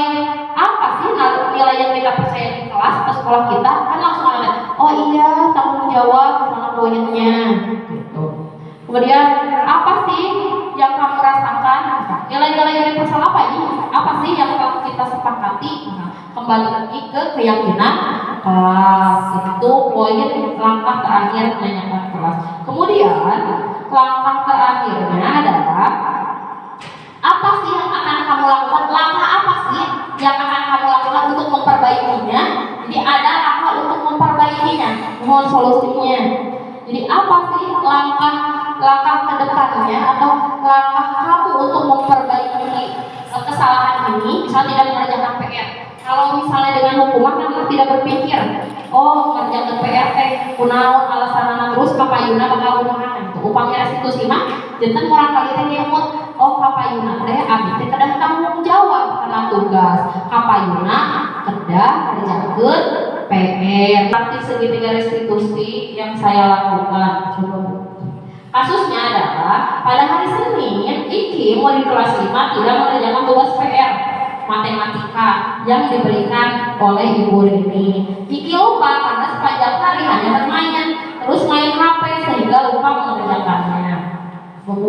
apa sih nilai yang kita percaya di kelas atau sekolah kita? Kan langsung ada, oh iya tanggung jawab misalnya proyeknya. Gitu. Kemudian apa sih yang kamu rasakan? Nilai-nilai universal apa ini? Apa sih yang kita sepakati? Kembali lagi ke keyakinan kelas. Itu poin langkah terakhir menanyakan kelas. Kemudian langkah terakhirnya adalah apa sih yang akan kamu lakukan? Langkah apa sih yang akan kamu lakukan untuk memperbaikinya? Jadi ada langkah untuk memperbaikinya, mohon solusinya. Jadi apa sih langkah ke depannya atau langkah kamu untuk memperbaiki kesalahan ini? Misalnya tidak mengerjakan PR. Kalau misalnya dengan hukuman kan tidak berpikir, oh mengerjakan PR kunaon alasanana terus kapayuna bakal kumaha. Upami restitusi mah janten orang kali teh ngemut, oh kapayuna teh abdi teh kedah tanggung jawab karena tugas. Kapayuna kedah ngerjakeun PR. Praktik segitiga restitusi yang saya lakukan. Kasusnya adalah pada hari Senin, Iki mau di kelas 5 tidak mengerjakan tugas PR matematika yang diberikan oleh Ibu Rini. Iki lupa karena sepanjang hari hanya bermain, terus main HP sehingga lupa mengerjakannya. Bu.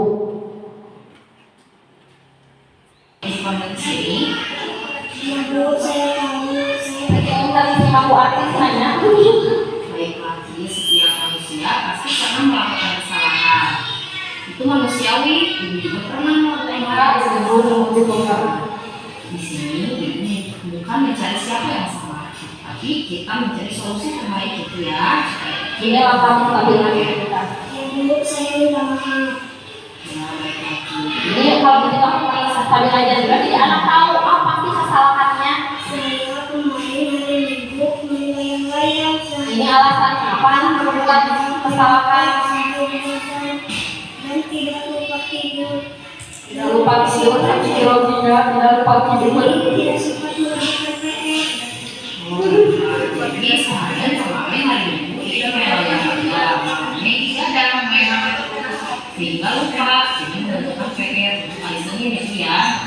Tadi sama Bu Artis nanya. Baiklah, jadi setiap manusia pasti pernah melakukan kesalahan. Itu manusiawi, ibu juga pernah melakukan kesalahan. Di sini ini bukan mencari siapa yang salah, tapi kita mencari solusi terbaik gitu ya. Ini langkah stabilan kita. Bu, saya udah makan. Ya, baiklah. Jadi kalau kita lakukan stabilan aja juga, jadi anak tahu apa sih kesalahannya. Saya kemarin hari Minggu melayang-layang. Ini alasan apa membuat kesalahan? Dan tidak lupa tidur. Tidak lupa tidur, psikologinya tidak lupa tidur. Tidak sempat mengerjakan PR. Jadi seharian kemarin hari Minggu kita melayang-layang, malamnya tidak ada main sehingga lupa jadi mengerjakan PR hari Senin itu ya.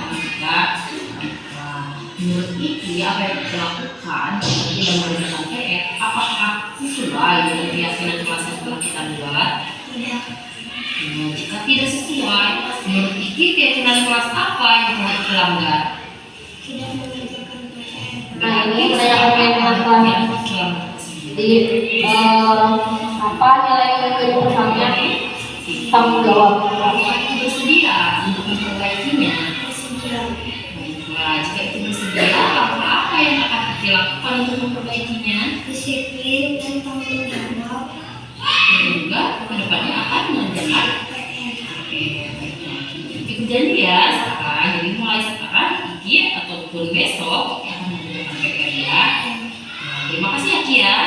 Menurut Iki, apa yang kita lakukan tidak mengerjakan PR, apakah sesuai dengan keyakinan kelas yang telah kita buat? Jika tidak sesuai, menurut Iki keyakinan kelas apa yang telah dilanggar? Tidak mengerjakan PR. Nah ini saya keyakinan kelas. Jadi apa nilai universalnya? Tanggung jawab. Apakah itu bersedia untuk memperbaikinya? Baiklah, jika itu bersedia, dilakukan untuk memperbaikinya? Disiplin dan tanggung jawab. Dan juga kedepannya akan mengejar Oke, baiklah. Ikut janji ya, Saka. Jadi mulai sekarang, Iki ataupun besok Iki akan mengerjakan PR ya. Nah, terima kasih ya Ki ya.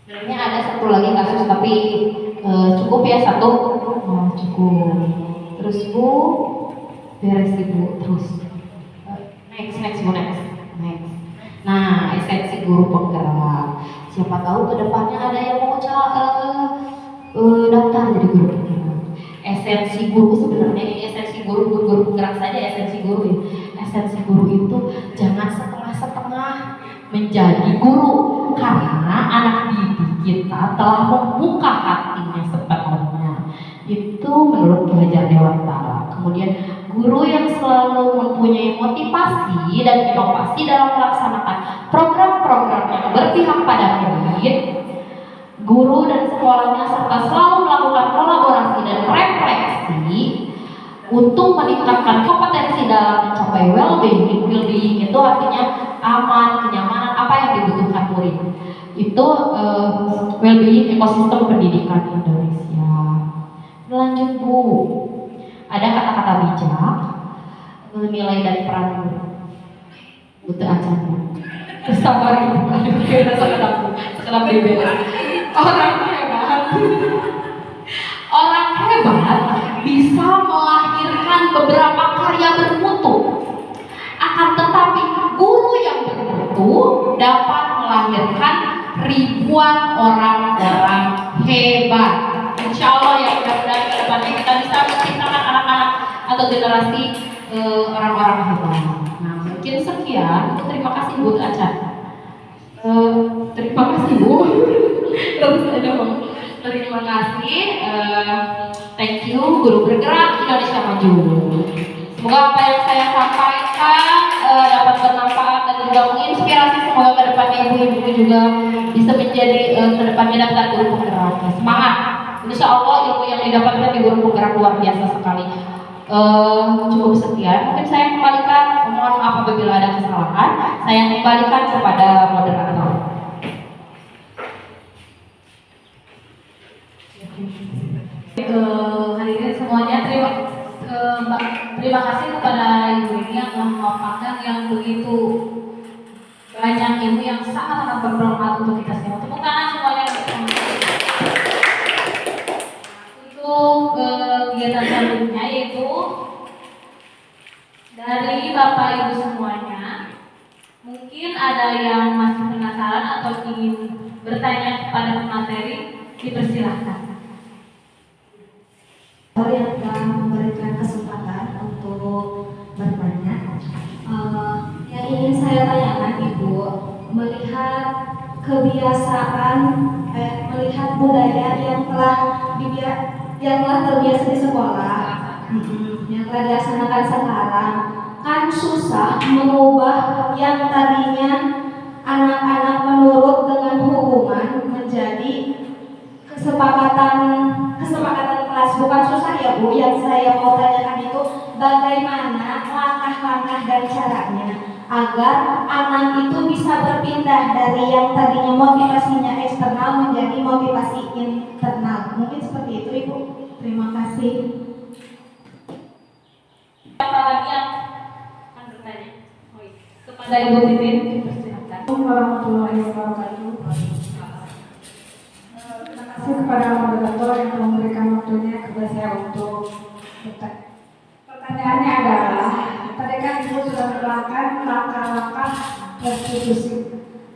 Sebenarnya ada satu lagi kasus tapi cukup ya satu. Oh, cukup. Terus Bu, beres Ibu terus. Next Bu, next. Nah, esensi guru penggerak. Siapa tahu kedepannya ada yang mau daftar jadi guru penggerak. Esensi guru sebenarnya ini esensi guru penggerak saja esensi guru ya. Esensi guru itu jangan setengah-setengah menjadi guru karena anak didik kita telah membuka hatinya sepenuhnya. Itu menurut Ki Hajar Dewantara. Kemudian guru yang selalu mempunyai motivasi dan inovasi dalam melaksanakan program-program yang berpihak pada murid, guru dan sekolahnya serta selalu melakukan kolaborasi dan refleksi untuk meningkatkan kompetensi dalam mencapai well-being. Well-being itu artinya aman, kenyamanan, apa yang dibutuhkan murid. Itu well-being ekosistem pendidikan Indonesia. Lanjut Bu, ada kata-kata bijak, nilai dan peran guru. Butuh acara. Sabar Ibu, kita sekedap BBS. Orang hebat bisa melahirkan beberapa karya bermutu. Akan tetapi guru yang bermutu dapat melahirkan ribuan orang-orang hebat. Insya Allah ya, mudah-mudahan ke depannya kita bisa menciptakan anak-anak atau generasi orang-orang hebat. Nah, mungkin sekian. Terima kasih Bu acara. Terima kasih Bu. Terus ada terima kasih. Thank you Guru Bergerak Indonesia Maju. Semoga apa yang saya sampaikan dapat bermanfaat dan juga menginspirasi. Semoga kedepannya ibu-ibu juga bisa menjadi kedepannya daftar guru penggerak. Semangat. Insya Allah ilmu yang didapatkan di guru penggerak luar biasa sekali. Cukup sekian. Mungkin saya kembalikan. Mohon maaf apabila ada kesalahan. Saya kembalikan kepada moderator. Hadirin semuanya, terima kasih kepada Ibu ini yang memaparkan yang begitu banyak ilmu yang sangat-sangat bermanfaat untuk kita semua. Tepuk tangan semuanya. Untuk kegiatan selanjutnya yaitu dari Bapak Ibu semuanya, mungkin ada yang masih penasaran atau ingin bertanya kepada pemateri, dipersilahkan. Yang telah memberikan kesempatan untuk bertanya. Yang ingin saya tanyakan Ibu, melihat kebiasaan, melihat budaya yang telah terbiasa di sekolah, yang telah dilaksanakan sekarang, kan susah mengubah yang tadinya anak-anak menurut dengan hukuman menjadi kesepakatan kelas. Bukan susah ya Bu, yang saya mau tanyakan itu bagaimana langkah-langkah dan caranya agar anak itu bisa berpindah dari yang tadinya motivasinya eksternal menjadi motivasi internal. Mungkin seperti itu Ibu. Terima kasih. Apa lagi yang akan bertanya? Kepada Ibu Titin, dipersilakan. Assalamualaikum warahmatullahi wabarakatuh. Terima kasih kepada moderator yang telah memberikan waktunya kepada saya untuk bertanya. Pertanyaannya adalah, tadi kan Ibu sudah menerangkan langkah-langkah restitusi.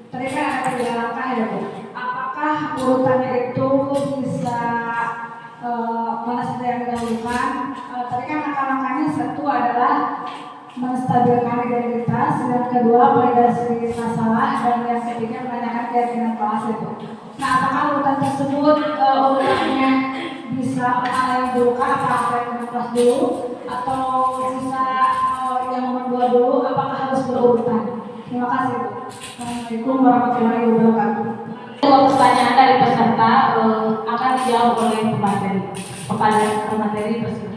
Tadi kan ada 3 langkah ya Bu. Apakah urutannya itu bisa mana saja yang didahulukan? Tadi kan langkah-langkahnya satu adalah menstabilkan identitas, yang kedua validasi masalah, dan yang ketiga menanyakan keyakinan kelas itu. Nah, apakah urutan tersebut urutannya bisa mana yang dulu apa yang kelas dulu, atau bisa yang nomor 2 dulu? Apakah harus berurutan? Terima kasih Bu. Assalamualaikum warahmatullahi wabarakatuh. Dua pertanyaan dari peserta akan dijawab oleh pemateri. Kepada pemateri, persilakan.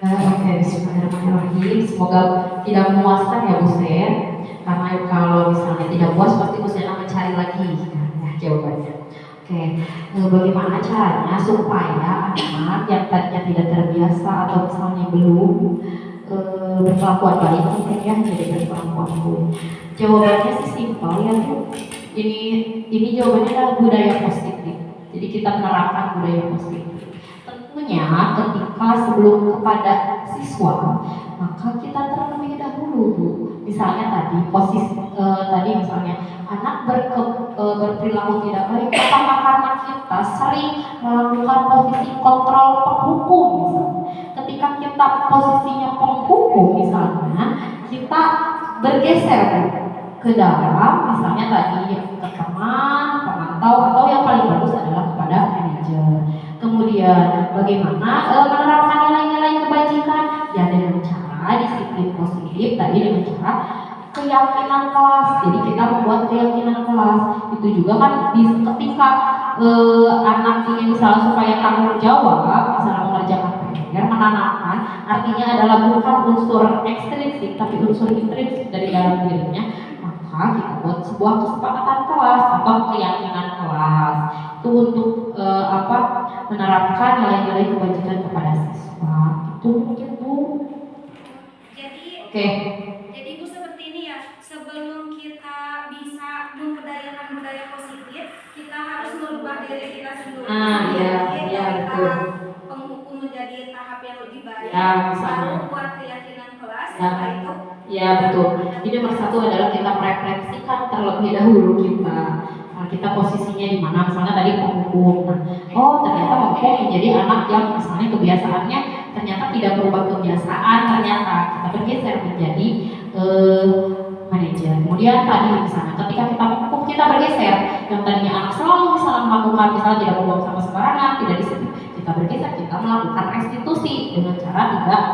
Oke, Bismillahirrahmanirrahim. Semoga tidak memuaskan ya Bu Sen. Karena kalau misalnya tidak puas pasti Bu Sen akan mencari lagi. Nah, jawabannya. Oke, bagaimana caranya supaya anak yang tadinya tidak terbiasa atau misalnya belum berkelakuan baik mungkin ya jadi berkelakuan buruk? Jawabannya sih simpel ya Bu. Ini jawabannya adalah budaya positif. Jadi kita menerapkan budaya positif. Tentunya ketika sebelum kepada siswa, maka kita terlebih dahulu Bu. Misalnya tadi misalnya anak berperilaku tidak baik, apakah karena kita sering melakukan posisi kontrol penghukum misalnya. Ketika kita posisinya penghukum misalnya, kita bergeser ke dalam misalnya tadi ke teman, pemantau, atau yang paling bagus adalah kepada manajer. Kemudian bagaimana menerapkan nilai-nilai kebajikan? Ya dengan cara disiplin positif tadi, dengan cara keyakinan kelas. Jadi kita membuat keyakinan kelas. Itu juga kan ketika anak ingin misalnya supaya tanggung jawab, misalnya mengerjakan PR, menanamkan, artinya adalah bukan unsur ekstrinsik tapi unsur intrinsik dari dalam dirinya, maka kita buat sebuah kesepakatan kelas atau keyakinan kelas. Itu untuk menerapkan nilai-nilai kebajikan kepada siswa. Itu mungkin Bu. Jadi Jadi Bu seperti ini ya, sebelum kita bisa memberdayakan budaya positif, kita harus merubah diri kita sendiri. Iya betul. Penghukum menjadi tahap yang lebih baik. Ya, misalnya. Baru buat keyakinan kelas. Ya. Setelah itu. Ya betul. Jadi nomor satu adalah kita merefleksikan terlebih dahulu kita. Kita posisinya di mana, misalnya tadi penghukum. Ternyata penghukum menjadi anak yang misalnya kebiasaannya ternyata tidak berubah kebiasaan, ternyata kita bergeser menjadi manajer. Kemudian tadi misalnya ketika kita penghukum, kita bergeser yang tadinya anak selalu misalnya melakukan misalnya tidak berbuang sama sembarangan, tidak disiplin, kita bergeser, kita melakukan restitusi dengan cara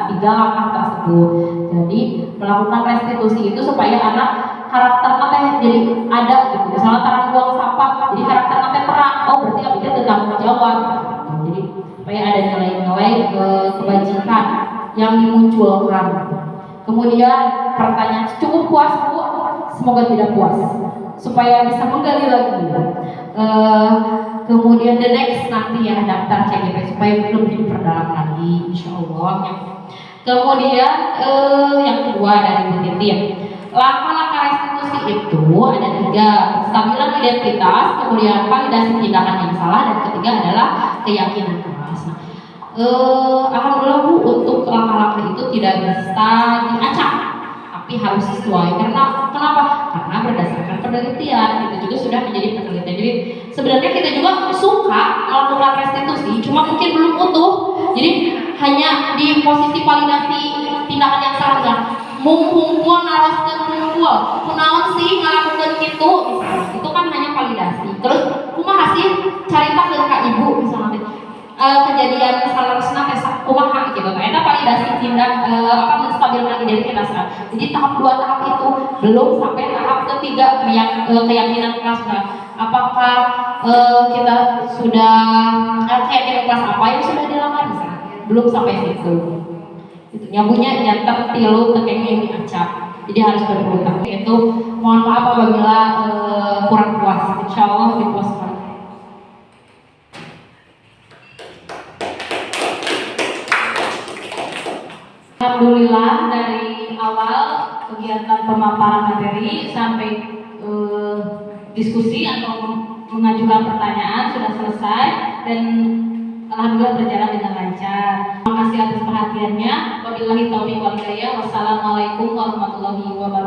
tiga langkah tersebut. Jadi melakukan restitusi itu supaya anak karakternya jadi ada gitu. Misalnya taruh buang sampah, jadi karakternya terang. Berarti abisnya bertanggung jawab. Jadi supaya ada nilai-nilai kebajikan yang dimunculkan. Kemudian pertanyaan, cukup puas Bu? Semoga tidak puas. Supaya bisa menggali lagi. Kemudian the next nanti ya daftar CGP supaya lebih diperdalam lagi, insya Allah. Kemudian yang kedua dari Bu Titin. Langkah-langkah restitusi itu ada 3, kestabilan identitas, kemudian validasi tindakan yang salah, dan ketiga adalah keyakinan keras. Alhamdulillah Bu, untuk langkah-langkah itu tidak bisa diacak, tapi harus sesuai. Kenapa? Karena berdasarkan penelitian, itu juga sudah menjadi penelitian. Jadi sebenarnya kita juga suka melakukan restitusi, cuma mungkin belum utuh. Jadi hanya di posisi validasi tindakan yang salah. Mumpul naraskeun mumpul kunaon sih ngalakukeun kitu misalnya, itu kan hanya validasi. Terus kumaha sih caritakeun ka ibu misalnya kejadian salerosna teh kumaha gitu. Eta validasi tindak menstabilkan identitas. Jadi tahap 2 tahap itu belum sampai tahap ketiga yang keyakinan kelas. Apakah kita sudah keyakinan kelas apa yang sudah dilakukan misalnya? Belum sampai situ. Nyabunya nyantar tilu tekeng yang diacak, jadi harus berputar. Itu mohon maaf apabila kurang puas, insya Allah dipuaskan. Alhamdulillah dari awal kegiatan pemaparan materi sampai diskusi atau mengajukan pertanyaan sudah selesai dan alhamdulillah berjalan dengan lancar. Terima kasih atas perhatiannya. Wabillahi taufiq wal hidayah. Wassalamualaikum warahmatullahi wabarakatuh.